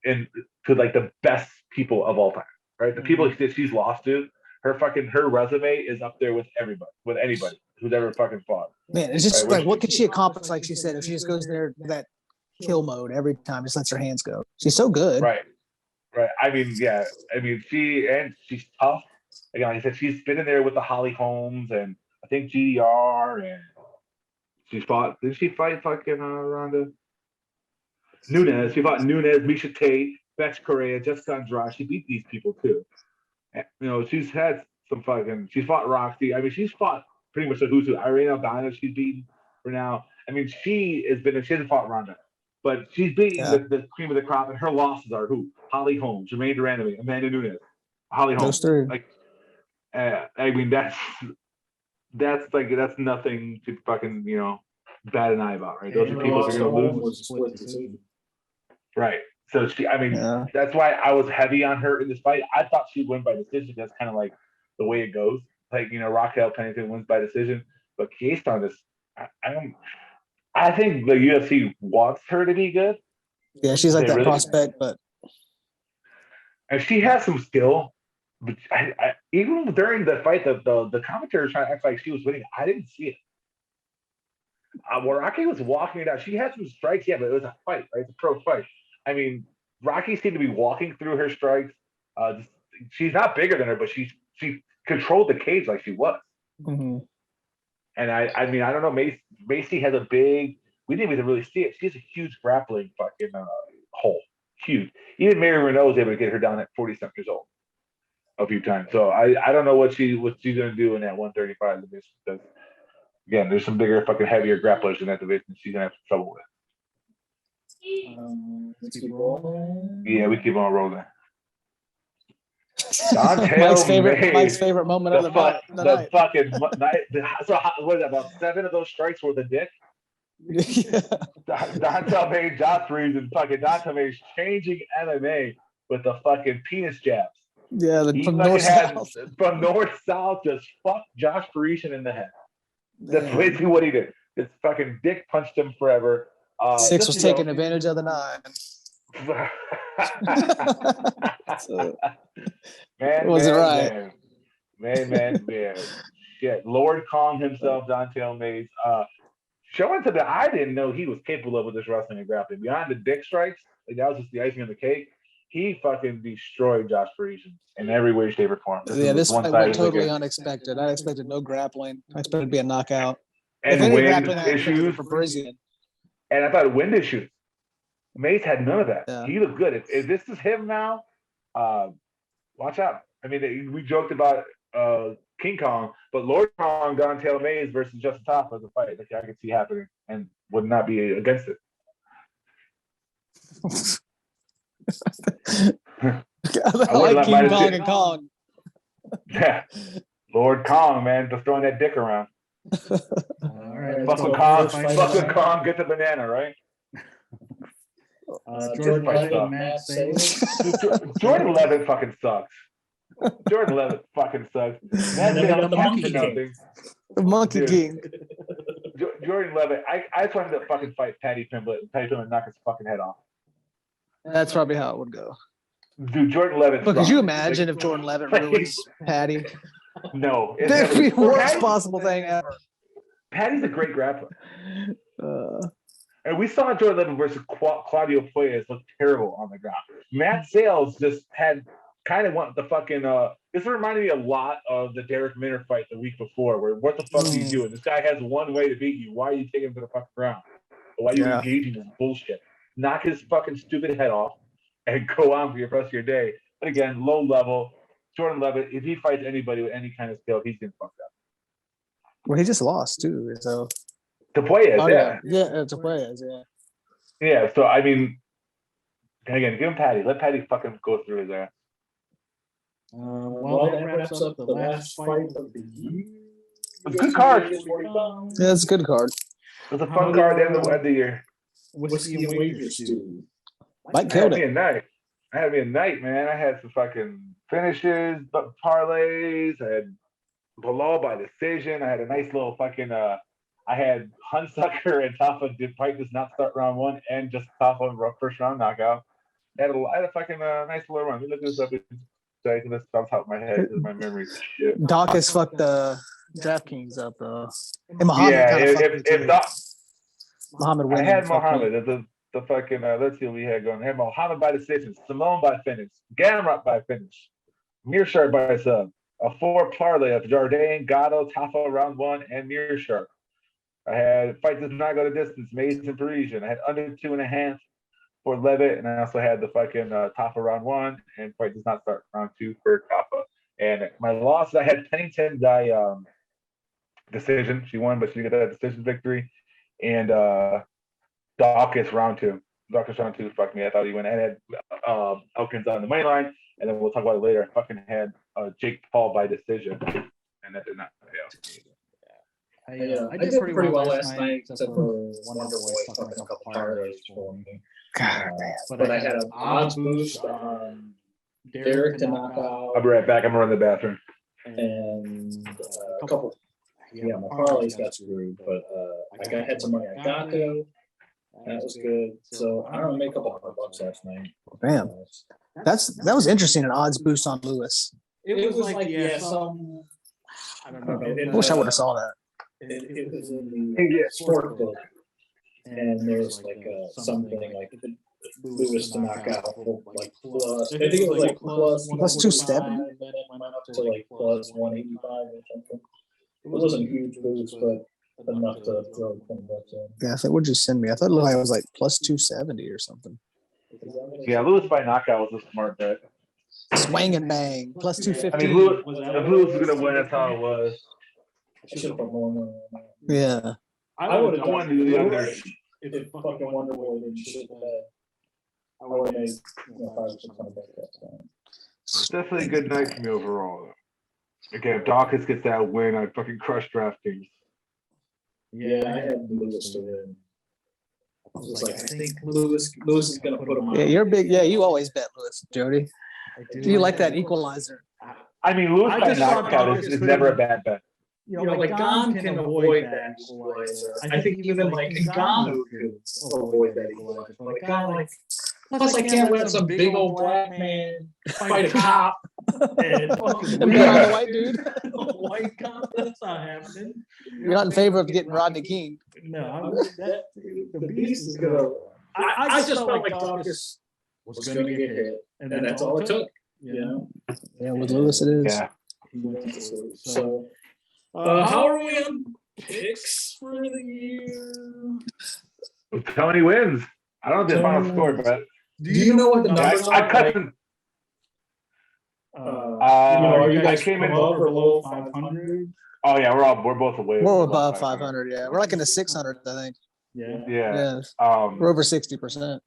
and to like the best people of all time, right? The people that she's lost to, her resume is up there with anybody who's ever fucking fought. Man, it's just like what could she accomplish? Like she said, if she just goes there that kill mode every time, just lets her hands go. She's so good, right? I mean, yeah. I mean, she's tough. Again, like I said, she's been in there with the Holly Holmes and I think GDR, and she's fought. Did she fight fucking Ronda? Nunes. She fought Nunes, Misha Tate, Betch Correa, Jessica Andrade. She beat these people too. And, she's had some fucking. She's fought Roxy. I mean, she's fought pretty much the who's who. Irene Aldana, she's beaten for now. I mean, she hasn't fought Ronda, but she's beaten the cream of the crop, and her losses are who? Holly Holmes, Jermaine Durandamy, Amanda Nunes, Holly Holmes. Those three. Like, I mean, that's nothing to fucking bat an eye about, right? Those are people that are gonna lose. Right. So that's why I was heavy on her in this fight. I thought she'd win by decision. That's kind of like the way it goes. Like Raquel Pennington wins by decision, but based on this, I think the UFC wants her to be good. Yeah, she's like that really prospect, and she has some skill. But I even during the fight, the commentator was trying to act like she was winning. I didn't see it. When Rocky was walking it out, she had some strikes, but it was a fight, right? It's a pro fight. I mean, Rocky seemed to be walking through her strikes. She's not bigger than her, but she controlled the cage like she was. Mm-hmm. And I mean, I don't know. Macy has a big. We didn't even really see it. She has a huge grappling fucking hole. Huge. Even Mary Renault was able to get her down at 40-something years old a few times. So I don't know what she's gonna do in that 135 division, because again, there's some bigger, fucking heavier grapplers in that division she's gonna have some trouble with. Let's keep rolling. Yeah, we keep on rolling. Mike's favorite moment of the night. Fucking night. So what is that? About 7 of those strikes were the dick. Yeah. Dontel made Josh Reeves and fucking Dontel made changing MMA with the fucking penis jabs. Yeah, He from fucking north had south. from north south just fucked Josh Parisian in the head. That's Yeah. basically what he did. His fucking dick punched him forever. Six was taking advantage of the 9. So, was it right? Man. Shit. Lord Kong himself, Dontel Mays. Showing to the I didn't know he was capable of with this wrestling and grappling. Beyond the dick strikes, like that was just the icing on the cake. He fucking destroyed Josh Parisian in every way, shape, or form. This fight went totally unexpected. I expected no grappling. I expected it to be a knockout. And if any wind grappling, issues. for Parisian. And I thought wind issues. Mace had none of that. Yeah. He looked good. If this is him now, watch out. I mean, we joked about King Kong, but Lord Kong, Dontel Mays versus Justin Top was a fight that I could see happening and would not be against it. I like King Kong and Kong. Yeah. Lord Kong, man, just throwing that dick around. All right. Fuck with Kong, get the banana, right? Jordan Levitt, Matt Sayles. Jordan Levitt fucking sucks. Jordan Levitt fucking sucks. The Monkey King. The Monkey King. Jordan Levitt, I just wanted to fucking fight Paddy Pimblett and Paddy Pimblett knock his fucking head off. That's probably how it would go. Dude, Jordan Levitt. But could you imagine if Jordan Levitt ruins Paddy? No. That'd be the worst possible thing ever. Paddy's a great grappler. And we saw Jordan Levitt versus Claudio Puelles look terrible on the ground. Matt Sayles just had kind of want the fucking this reminded me a lot of the Derrick Minner fight the week before, where what the fuck are you doing? This guy has one way to beat you. Why are you taking him to the fucking ground? Why are you engaging in bullshit? Knock his fucking stupid head off and go on for your rest of your day. But again, low level. Jordan Levitt, if he fights anybody with any kind of skill, he's getting fucked up. Well, he just lost too, so to Puelles, yeah, to Puelles, yeah. So I mean, again, give him Paddy. Let Paddy fucking go through his ass. Well, that wraps up the last fight of the year. It's a good card. Yeah, it's a good card. It was a fun card at the end of the year. Whiskey and wagers, dude. Mike killed it. I had me a night, man. I had some fucking finishes, parlays. I had Belal by decision. I had a nice little fucking. I had Hunsucker and Tafa did fight does not start round 1 and just Tafa first round knockout. I had a fucking nice little run. Let me look this up. I can just off the top of my head because my memory's shit. Daukaus fucked the DraftKings up though. And Muhammad Muhammad winning. I had Muhammad. The fucking let's see what we had going. I had Muhammad by decision, Simone by finish, Gamrot by finish, Mearshart by sub, a 4 parlay of Jardine, Gatto, Tafa round 1, and Mearshart. I had fight does not go to distance, Mason Parisian. I had under 2.5 for Levitt, and I also had the fucking Tafa round 1 and fight does not start round 2 for Tafa. And my loss, I had Pennington by decision. She won, but she didn't get that decision victory. And Daukaus round 2. Daukaus round 2 fucked me. I thought he went. I had Elkins on the money line, and then we'll talk about it later. I fucking had Jake Paul by decision, and that did not pay off. I did pretty well last night, except for Wonder Boy fucking a couple parlays for me. God, but I had an odds boost on Derrick to knock out. I'll be right back. I'm gonna run the bathroom. And a couple. Yeah, my parlays got screwed, but I had some money on Daukaus. That was good. So I don't know, make a couple $100 last night. Damn, that was interesting. An odds boost on Lewis. It was like some. I don't know. I wish I would have saw that. It was in the sport book, and there's like something like Lewis to knock out like plus. I think it was like plus 270. Then it went up to like plus 185 or something. It wasn't a huge boost, but enough to throw $20 in. Yeah, I thought, what'd you send me? I thought it looked like it was like plus 270 or something. Yeah, Lewis by knockout was a smart bet. Swing and bang, plus 250. I mean, if Lewis was gonna win, that's how it was. I should have put more money on that. Yeah. I would have wanted to do the other. If fucking Wonder Boy didn't shit the bed, I would have made $500 or $600. It's definitely a good night for me overall. Again, if Daukaus gets that win, I fucking crush DraftKings. Yeah, I had Lewis to win. I was like, I think Lewis is gonna put him on. Yeah, you're big. Yeah, you always bet Lewis, Jody. Do you like that equalizer? I mean, lose by knockout is never a bad bet. Like Gon can avoid that equalizer. I think even like Ngannou could avoid that equalizer. Like Gon, plus I can't let some big old black man fight a cop and fucking And bet on the white dude. white cop. That's not happening. You're not in favor of getting Rodney King. No, the beast is gonna. I just felt like Daukaus was gonna get hit, and that's all it took. Yeah, with Lewis it is. Yeah. So, how are we on picks for the year? Tony wins. I don't know the final score, but Do you know what the numbers are? I cut them. Are you guys came in above or below 500? Oh yeah, we're both away. We're above 500. Yeah, we're like in the 600. I think. Yeah. Yeah. We're over 60%.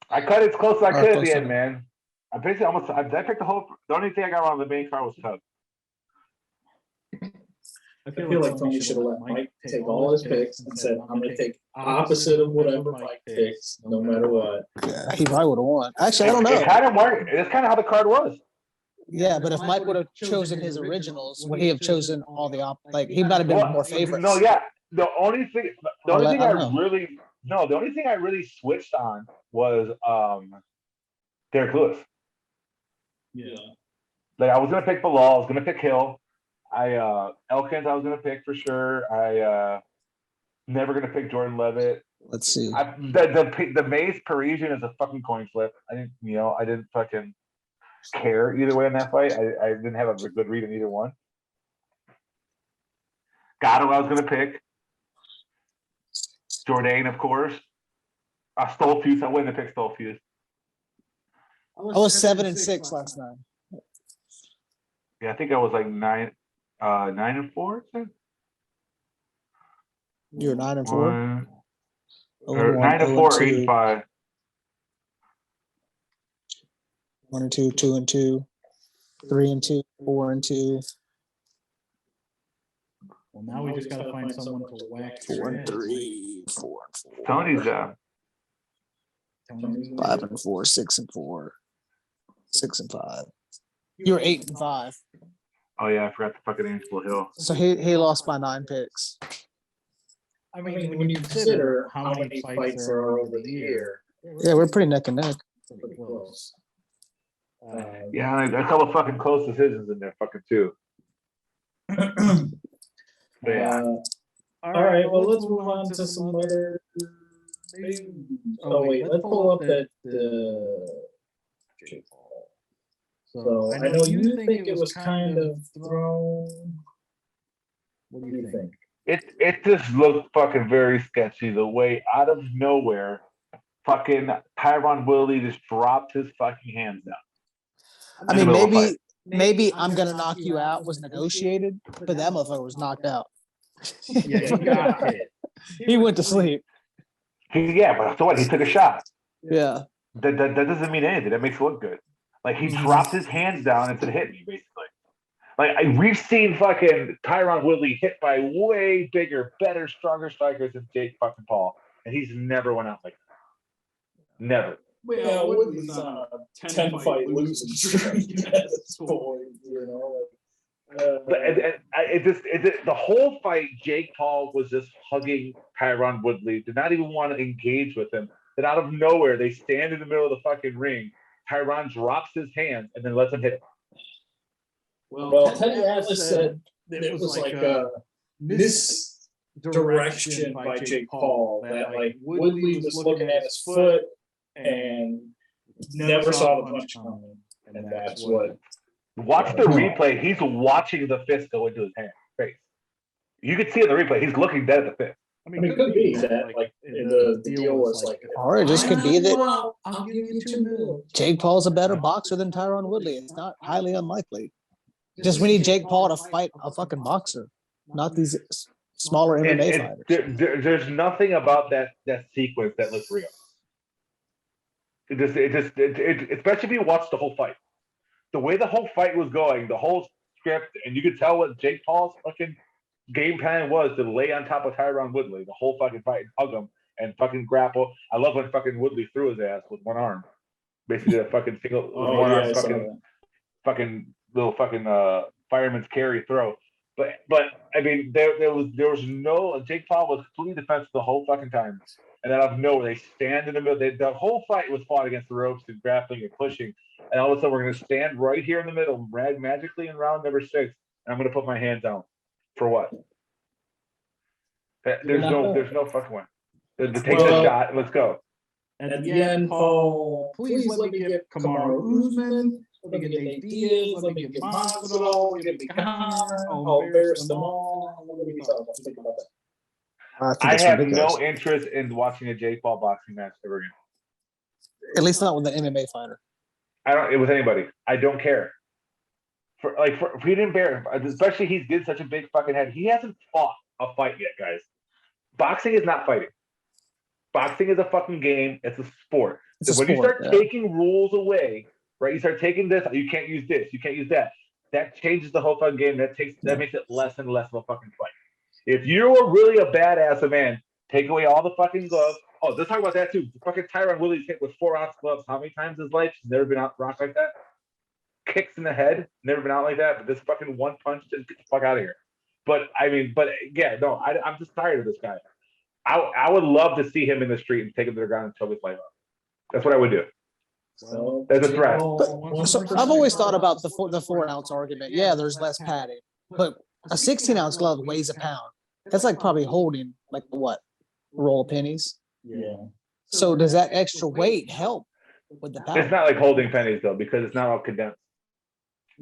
I cut it as close as I could at close the to end, man. I basically almost. I picked the whole. The only thing I got wrong on the main card was Cub. I feel like Tony should have let Mike take all his picks and said, "I'm going to take opposite of whatever Mike picks, no matter what." Yeah, he probably would have won. Actually, I don't know. It kind of worked. It's kind of how the card was. Yeah, but if Mike would have chosen his originals, would he have chosen all the like he might have been more favorites? No, yeah. The only thing The only thing I really switched on was Derrick Lewis. Yeah. Like I was gonna pick Belal, I was gonna pick Hill. Elkins I was gonna pick for sure. I never gonna pick Jordan Levitt. Let's see. The Mace Parisian is a fucking coin flip. I didn't fucking care either way in that fight. I didn't have a good read on either one. Gatto I was gonna pick. Jourdain, of course. Stolfuse. I wouldn't have picked Stolfuse. I was 7-6 last night. Yeah, I think I was like 9-4. You were 9-4. Or 9-4, 8-5. 1-2, 2-2, 3-2, 4-2. Well, now we just got to find someone to whack. 4-3, 4-4. Tony's down. 5-4, 6-4, 6-5. You were 8-5. Oh yeah, I forgot to fucking Angelo Hill. So he lost by 9 picks. I mean, when you consider how many fights there are over the year, Yeah, we're pretty neck and neck. pretty close. Yeah, a couple fucking close decisions in there, fucking too. But yeah. All right. Well, let's move on to some other. Oh wait, let's pull up that. So I know you think it was kind of thrown. What do you think? It just looked fucking very sketchy. The way out of nowhere, fucking Tyron Woodley just dropped his fucking hands down. I mean, maybe I'm gonna knock you out was negotiated, but that motherfucker was knocked out. Yeah, he got hit. He went to sleep. Yeah, but so what? He took a shot. Yeah. That doesn't mean anything. That makes it look good. Like he dropped his hands down and said, "Hit me," basically. Like we've seen fucking Tyron Woodley hit by way bigger, better, stronger strikers than Jake fucking Paul, and he's never went out like that. Never. Well, Woodley's on a 10-fight losing streak at this point, you know. The whole fight, Jake Paul was just hugging Tyron Woodley, did not even want to engage with him. Then out of nowhere, they stand in the middle of the fucking ring. Tyron drops his hands and then lets him hit him. Well, Teddy Atlas said that it was like a misdirection by Jake Paul, that like Woodley was looking at his foot and never saw the punch coming, and that's what. Watch the replay. He's watching the fist go into his hand face. You could see in the replay. He's looking dead at the fist. I mean, it could be that like the deal was like. Or it just could be that I'll give you $2 million. Jake Paul's a better boxer than Tyron Woodley. It's not highly unlikely. Just we need Jake Paul to fight a fucking boxer, not these smaller MMA fighters. There's nothing about that sequence that looks real. It especially if you watch the whole fight. The way the whole fight was going, the whole script, and you could tell what Jake Paul's fucking game plan was to lay on top of Tyron Woodley the whole fucking fight and hug him and fucking grapple. I love when fucking Woodley threw his ass with one arm. Basically a fucking single one arm fucking fucking little fucking fireman's carry throw. But I mean, there was no Jake Paul was completely defensive the whole fucking time, and then out of nowhere they stand in the middle. The whole fight was fought against the ropes and grappling and pushing, and all of a sudden we're gonna stand right here in the middle, magically in round number 6, and I'm gonna put my hand down for what? There's no fucking one. Take the shot. Let's go. At the end, Paul, please let me get Kamaru Usman. Let me get Nate Diaz. Let me get Masvidal. Let me get Conor. I'll embarrass them all. What do we think about that? I have no interest in watching a Jake Paul boxing match ever again. At least not with an MMA fighter. I don't with anybody. I don't care. If he didn't bear, especially he's getting such a big fucking head. He hasn't fought a fight yet, guys. Boxing is not fighting. Boxing is a fucking game. It's a sport. You start taking rules away, right? You start taking this. You can't use this. You can't use that. That changes the whole fucking game. That makes it less and less of a fucking fight. If you're really a badass man, take away all the fucking gloves. Oh, let's talk about that too. The fucking Tyron Woodley's hit with 4-ounce gloves. How many times in his life? He's never been out rocked like that. Kicks in the head. Never been out like that. But this fucking one punch, just get the fuck out of here. But yeah, no, I'm just tired of this guy. I would love to see him in the street and take him to the ground and choke his life out. That's what I would do. So, that's a threat. So I've always thought about the 4-ounce argument. Yeah, there's less padding, but a 16-ounce glove weighs a pound. That's like probably holding like what, a roll of pennies. Yeah. So does that extra weight help with the power? It's not like holding pennies though, because it's not all condensed.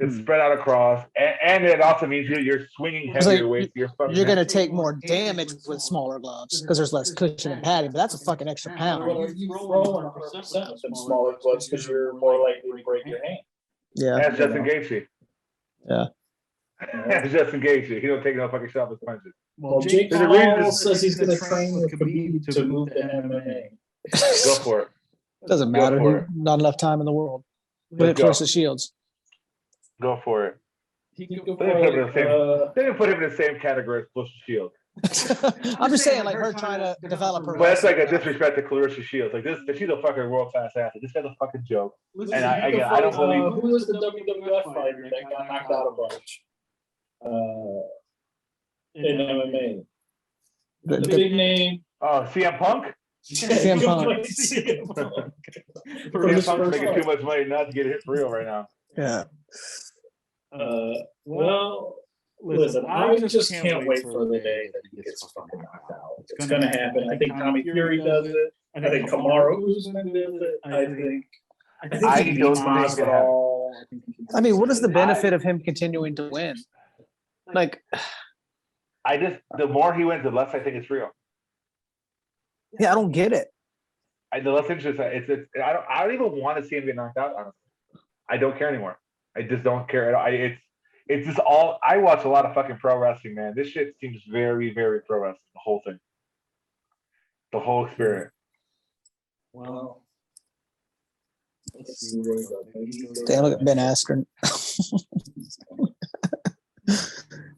It's spread out across, and it also means you're swinging heavier weights. You're going to take more damage with smaller gloves because there's less cushion and padding, but that's a fucking extra pound. You roll 100% with some smaller gloves because you're more likely to break your hand. Yeah. That's Justin Gaethje. Yeah. That's Justin Gaethje. He don't take no fucking shot with punches. Well, Jake Paul says he's going to train with Khabib to move to MMA. Go for it. Doesn't matter. Not enough time in the world. Put it close to Shields. Go for it. They didn't put him in the same category as Clarissa Shields. I'm just saying, like her trying to develop her. But that's like a disrespect to Clarissa Shields. Like this, she's a fucking world class athlete. This guy's a fucking joke. Listen, and I don't believe. Who was the WWF fighter that got knocked out a bunch? In MMA. The big name. Oh, CM Punk. CM Punk. CM Punk's making too much money not to get hit for real right now. Yeah. Well, listen, I just can't wait for the day that he gets fucking knocked out. It's going to happen. I think Tommy Fury does it. I think Kamaru Usman does it. I think Masvidal. I mean, what is the benefit of him continuing to win? Like, the more he wins, the less I think it's real. Yeah, I don't get it. The less interesting. I don't even want to see him get knocked out. Honestly, I don't care anymore. I just don't care at all. It's just all. I watch a lot of fucking pro wrestling, man. This shit seems very, very pro wrestling. The whole thing, the whole experience. Well, damn, look at Ben Askren.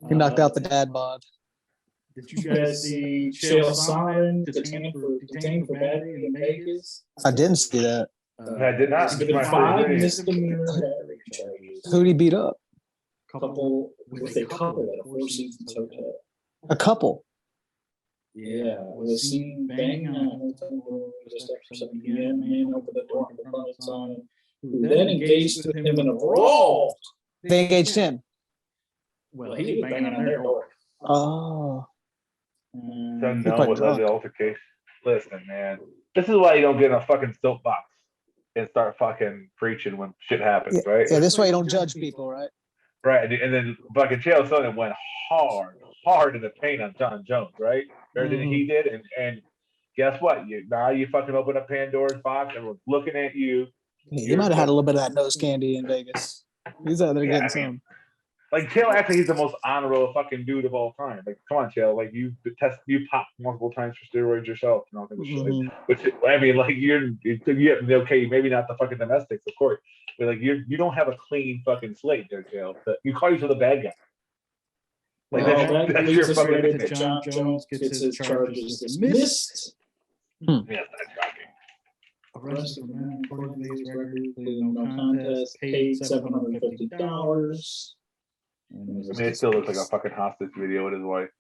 He knocked out the dad bod. Did you guys see Chael Sonnen detained for battery in Vegas? I didn't see that. I did not. Five misdemeanor battery charges. Who'd he beat up? A couple at a Four Seasons hotel. A couple? Yeah, was seen banging on a hotel room just after 7 p.m. Man opened the door and confronted Sonnen, who then engaged with him in a brawl. They engaged him? Well, he was banging on their door. Oh. Doesn't know what the altercation. Listen, man. This is why you don't get in a fucking soapbox and start fucking preaching when shit happens, right? Yeah, this way you don't judge people, right? Right, and then fucking Chael Sonnen went hard in the paint on John Jones, right? Everything he did, and guess what? Now you fucking open up Pandora's box, everyone's looking at you. He might have had a little bit of that nose candy in Vegas. He's out there getting some. Like Chael, actually, he's the most honorable fucking dude of all time. Like, come on, Chael. Like, you popped multiple times for steroids yourself and all that shit. Which, I mean, like, you okay, maybe not the fucking domestics, of course, but like, you don't have a clean fucking slate there, Chael. But you call yourself the bad guy. Like, that's your fucking thing. John Jones gets his charges dismissed. Yes, that's shocking. arrested for men according to these records, pleading no contest, paid $750. I mean, it still looks like a fucking hostage video with his wife.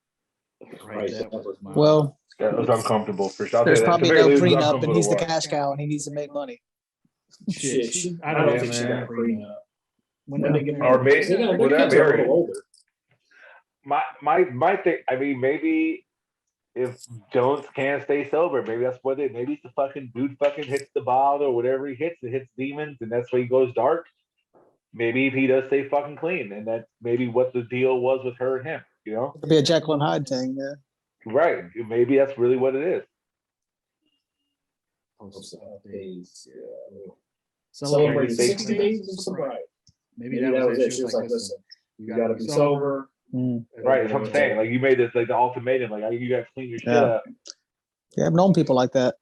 Right, Well, That was uncomfortable for sure. there's probably no prenup, and he's the cash cow, and he needs to make money. Shit, I don't think she got a prenup. When they get or maybe when they're married. Older. My thing. I mean, maybe if Jones can't stay sober, maybe that's what it. Maybe it's the fucking dude fucking hits the ball or whatever he hits. It hits demons, and that's why he goes dark. Maybe if he does stay fucking clean, and that's maybe what the deal was with her and him. You know, It'd be a Jekyll and Hyde thing, yeah. Right? Maybe that's really what it is. Celebrate 60 days of sobriety. Maybe that was it. She was like, "Listen, you got to be sober." Right, that's what I'm saying. Like you made this like the ultimatum. Like you got to clean your shit up. Yeah, I've known people like that.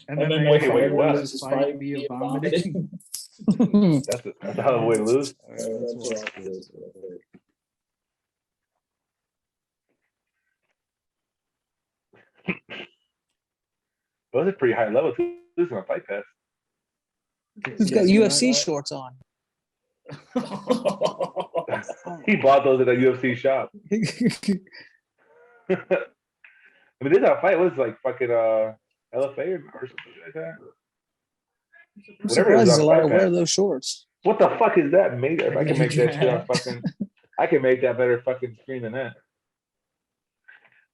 And then wait, what? This fight via vomiting. That's a hell of a way to lose. Those are pretty high level too. This is on Fight Pass. He's got UFC shorts on. He bought those at a UFC shop. I mean, this fight was like fucking LFA or something like that. I'm surprised he's allowed to wear those shorts. What the fuck is that made of? I can make that shit on fucking. I can make that better fucking screen than that.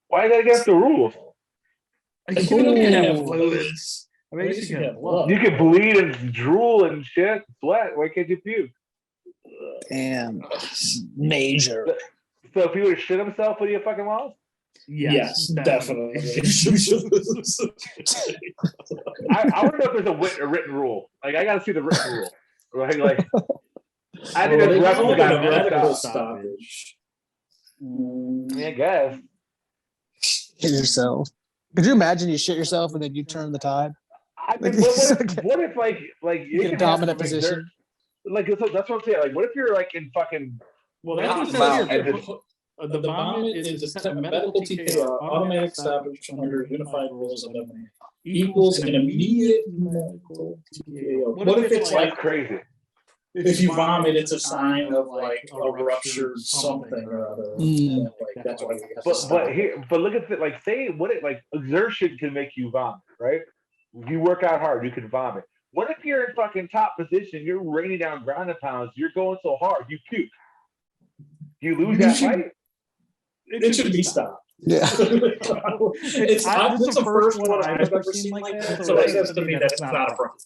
Why is that against the rules? You can have fluids. I mean, you can have blood. You can bleed and drool and shit, sweat. Why can't you puke? Damn, major. So if he would shit himself, would he have fucking lost? Yes, definitely. I want to know if there's a written rule. Like I gotta see the written rule. Like I think there's reference got medical stoppage. I mean, I guess. Shit yourself. Could you imagine you shit yourself and then you turn the tide? I mean, what if like you get a dominant position? Like that's what I'm saying. Like, what if you're like in fucking? Well, that's what it says here. The vomit is a medical TKR, automatic stoppage under unified rules of MMA. Equals an immediate medical TKO. What if it's like crazy? If you vomit, it's a sign of like a ruptured something or other. Like, that's why. But look at it. Like, say what it like exertion can make you vomit, right? You work out hard, you can vomit. What if you're in fucking top position? You're raining down ground and pounds. You're going so hard, you puke. You lose that fight. It should be stopped. Yeah. It's the first one I've ever seen like that. So that says to me that it's not a problem.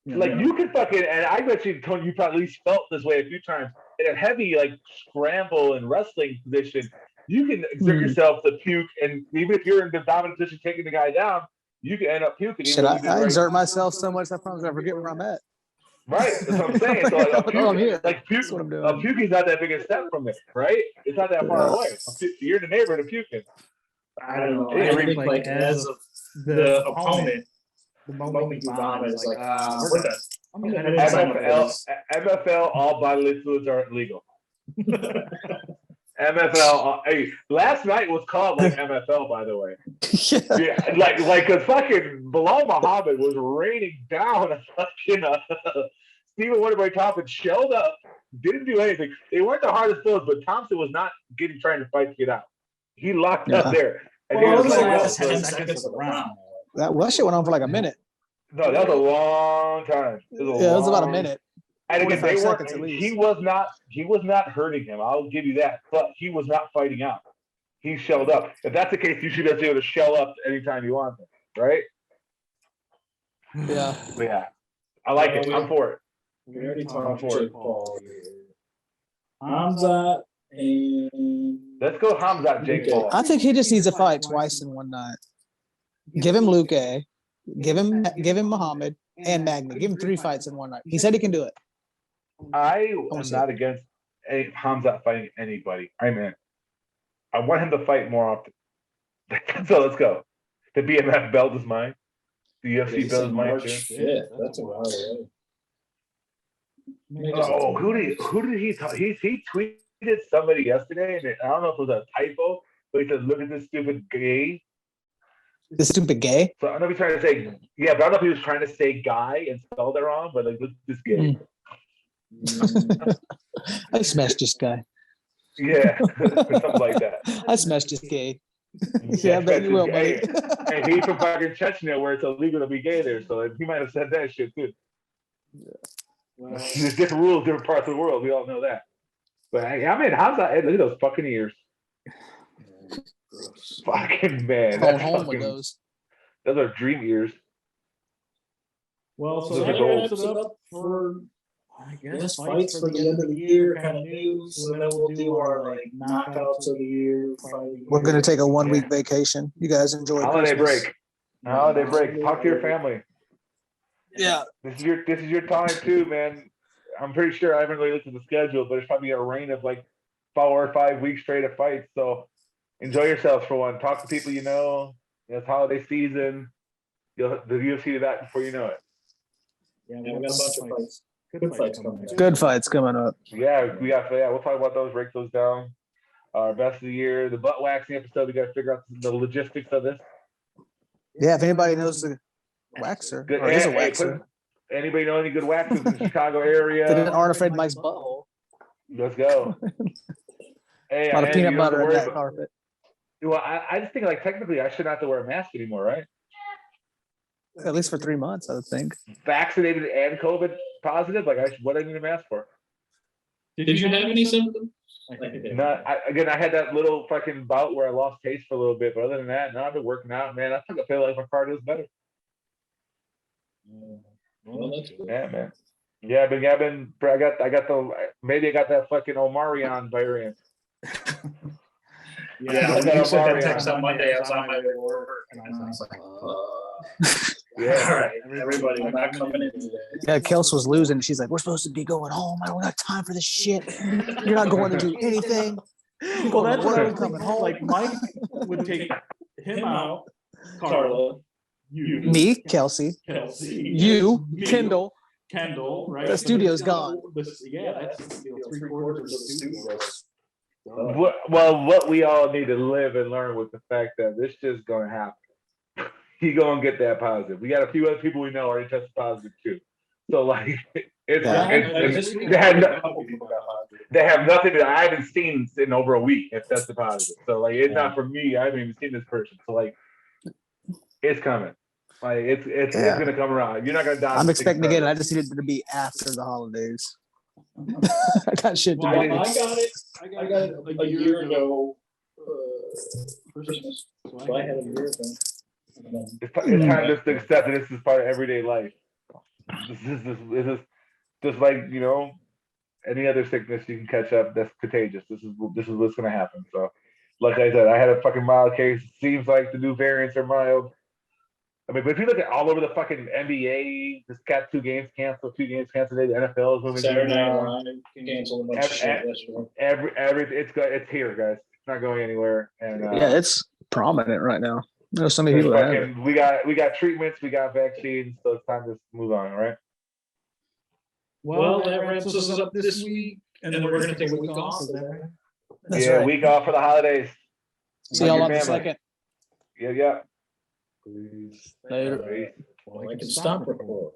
Like you could fucking, and I bet you, Tony, you probably at least felt this way a few times. In a heavy like scramble and wrestling position, you can exert yourself to puke, and even if you're in the dominant position taking the guy down, you can end up puking. Should I exert myself so much that sometimes I forget where I'm at? Right, that's what I'm saying. So like puke, puking's not that big a step from it, right? It's not that far away. You're in the neighborhood of puking. I don't know. I think like as of the opponent, the moment you vomit is like, we're done. MFL, all bodily fluids are illegal. MFL. Hey, last night was called like MFL, by the way. Yeah, like cause fucking Belal Muhammad was raining down a fucking Stephen Wonderboy Thompson shelled up, didn't do anything. They weren't the hardest throws, but Thompson was not trying to fight to get out. He locked up there. And well, it was like last 10 seconds of the round. That shit went on for like a minute. No, that was a long time. It was about a minute. And again, he was not hurting him. I'll give you that. But he was not fighting out. He shelled up. If that's the case, you should be able to shell up anytime you want, right? Yeah. But yeah, I like it. I'm for it. We already talked about Jake Paul. Hamzat and let's go Hamzat Jake Paul. I think he just needs to fight twice in one night. Give him Luke A. Give him Muhammad and Magny. Give him 3 fights in one night. He said he can do it. I am not against Hamzat fighting anybody. I'm in. I want him to fight more often. So let's go. The BMF belt is mine. The UFC belt is mine too. Shit, that's a while away. Oh, who did he talk? He tweeted somebody yesterday, and I don't know if it was a typo, but he said, "Look at this stupid gay." The stupid gay. So I don't know if he's trying to say, yeah, but I don't know if he was trying to say guy and spelled it wrong, but like, this gay. I smashed this guy. Yeah, something like that. I smashed this gay. Yeah, I bet you will, buddy. Hey, he's from fucking Chechnya where it's illegal to be gay there, so he might have said that shit too. Yeah. Well, there's different rules, different parts of the world. We all know that. But I mean, how's that? Look at those fucking ears. Fucking man. Going home with those. Those are dream ears. Well, so that wraps it up for, I guess, fights for the end of the year, kind of news. And then we'll do our like knockouts of the year. We're gonna take a 1-week vacation. You guys enjoy holiday Christmas. break. Holiday break. Talk to your family. Yeah. This is your time too, man. I'm pretty sure I haven't really looked at the schedule, but it's probably a reign of like 4 or 5 weeks straight of fights. So enjoy yourselves for one. Talk to people you know. It's holiday season. The UFC to that before you know it. Yeah, we got a bunch of fights. Good fights coming up. Good fights coming up. Yeah, we'll talk about those, break those down. Our best of the year, the butt waxing episode. We got to figure out the logistics of this. Yeah, if anybody knows the waxer, Good. or is a waxer. Anybody know any good waxers in the Chicago area? That aren't afraid of Mike's butthole. Let's go. Hey, a lot of peanut butter in that carpet. Well, I just think like technically I shouldn't have to wear a mask anymore, right? At least for 3 months, I would think. Vaccinated and COVID positive, like what do I need a mask for? Did you have any symptoms? I had that little fucking bout where I lost taste for a little bit, but other than that, no, I've been working out, man. I think I feel like my cardio is better. Well, that's good. Yeah, man. Yeah, but I got that fucking Omarion variant. Yeah, you sent that text on Monday. I was on my way to work, and I was like, yeah, all right, everybody, I'm not coming in today. Yeah, Kels was losing. She's like, we're supposed to be going home. I don't got time for this shit. You're not going to do anything. Well, that's what I was coming home. Like, Mike would take him out, Carla, you, me, Kelsey, you, Kendall, right? The studio's gone. That's 3/4 of the studio. What we all need to live and learn with the fact that this just gonna happen. He gonna get that positive. We got a few other people we know already tested positive too. So like, they have nothing that I haven't seen in over a week. If that's the positive, so like it's not for me. I haven't even seen this person. So like, it's coming. Like it's gonna come around. You're not gonna die. I'm expecting to get it. I just needed it to be after the holidays. I got shit to do. I got it like a year ago. Christmas. So I had a year ago. It's time just to accept that this is part of everyday life. This is just like, you know, any other sickness you can catch up that's contagious. This is what's gonna happen. So, like I said, I had a fucking mild case. Seems like the new variants are mild. I mean, but if you look at all over the fucking NBA, this got 2 games canceled, 2 games canceled today. The NFL is moving. Saturday night canceled a bunch of shit yesterday. It's here, guys. It's not going anywhere. And it's prominent right now. There's so many people that have it. We got treatments, we got vaccines, so it's time to move on, right? Well, that wraps us up this week, and then we're going to take a week off. Is that right? That's right. Week off for the holidays. See y'all on the 2nd. Yeah. Later. Well, I can stop recording.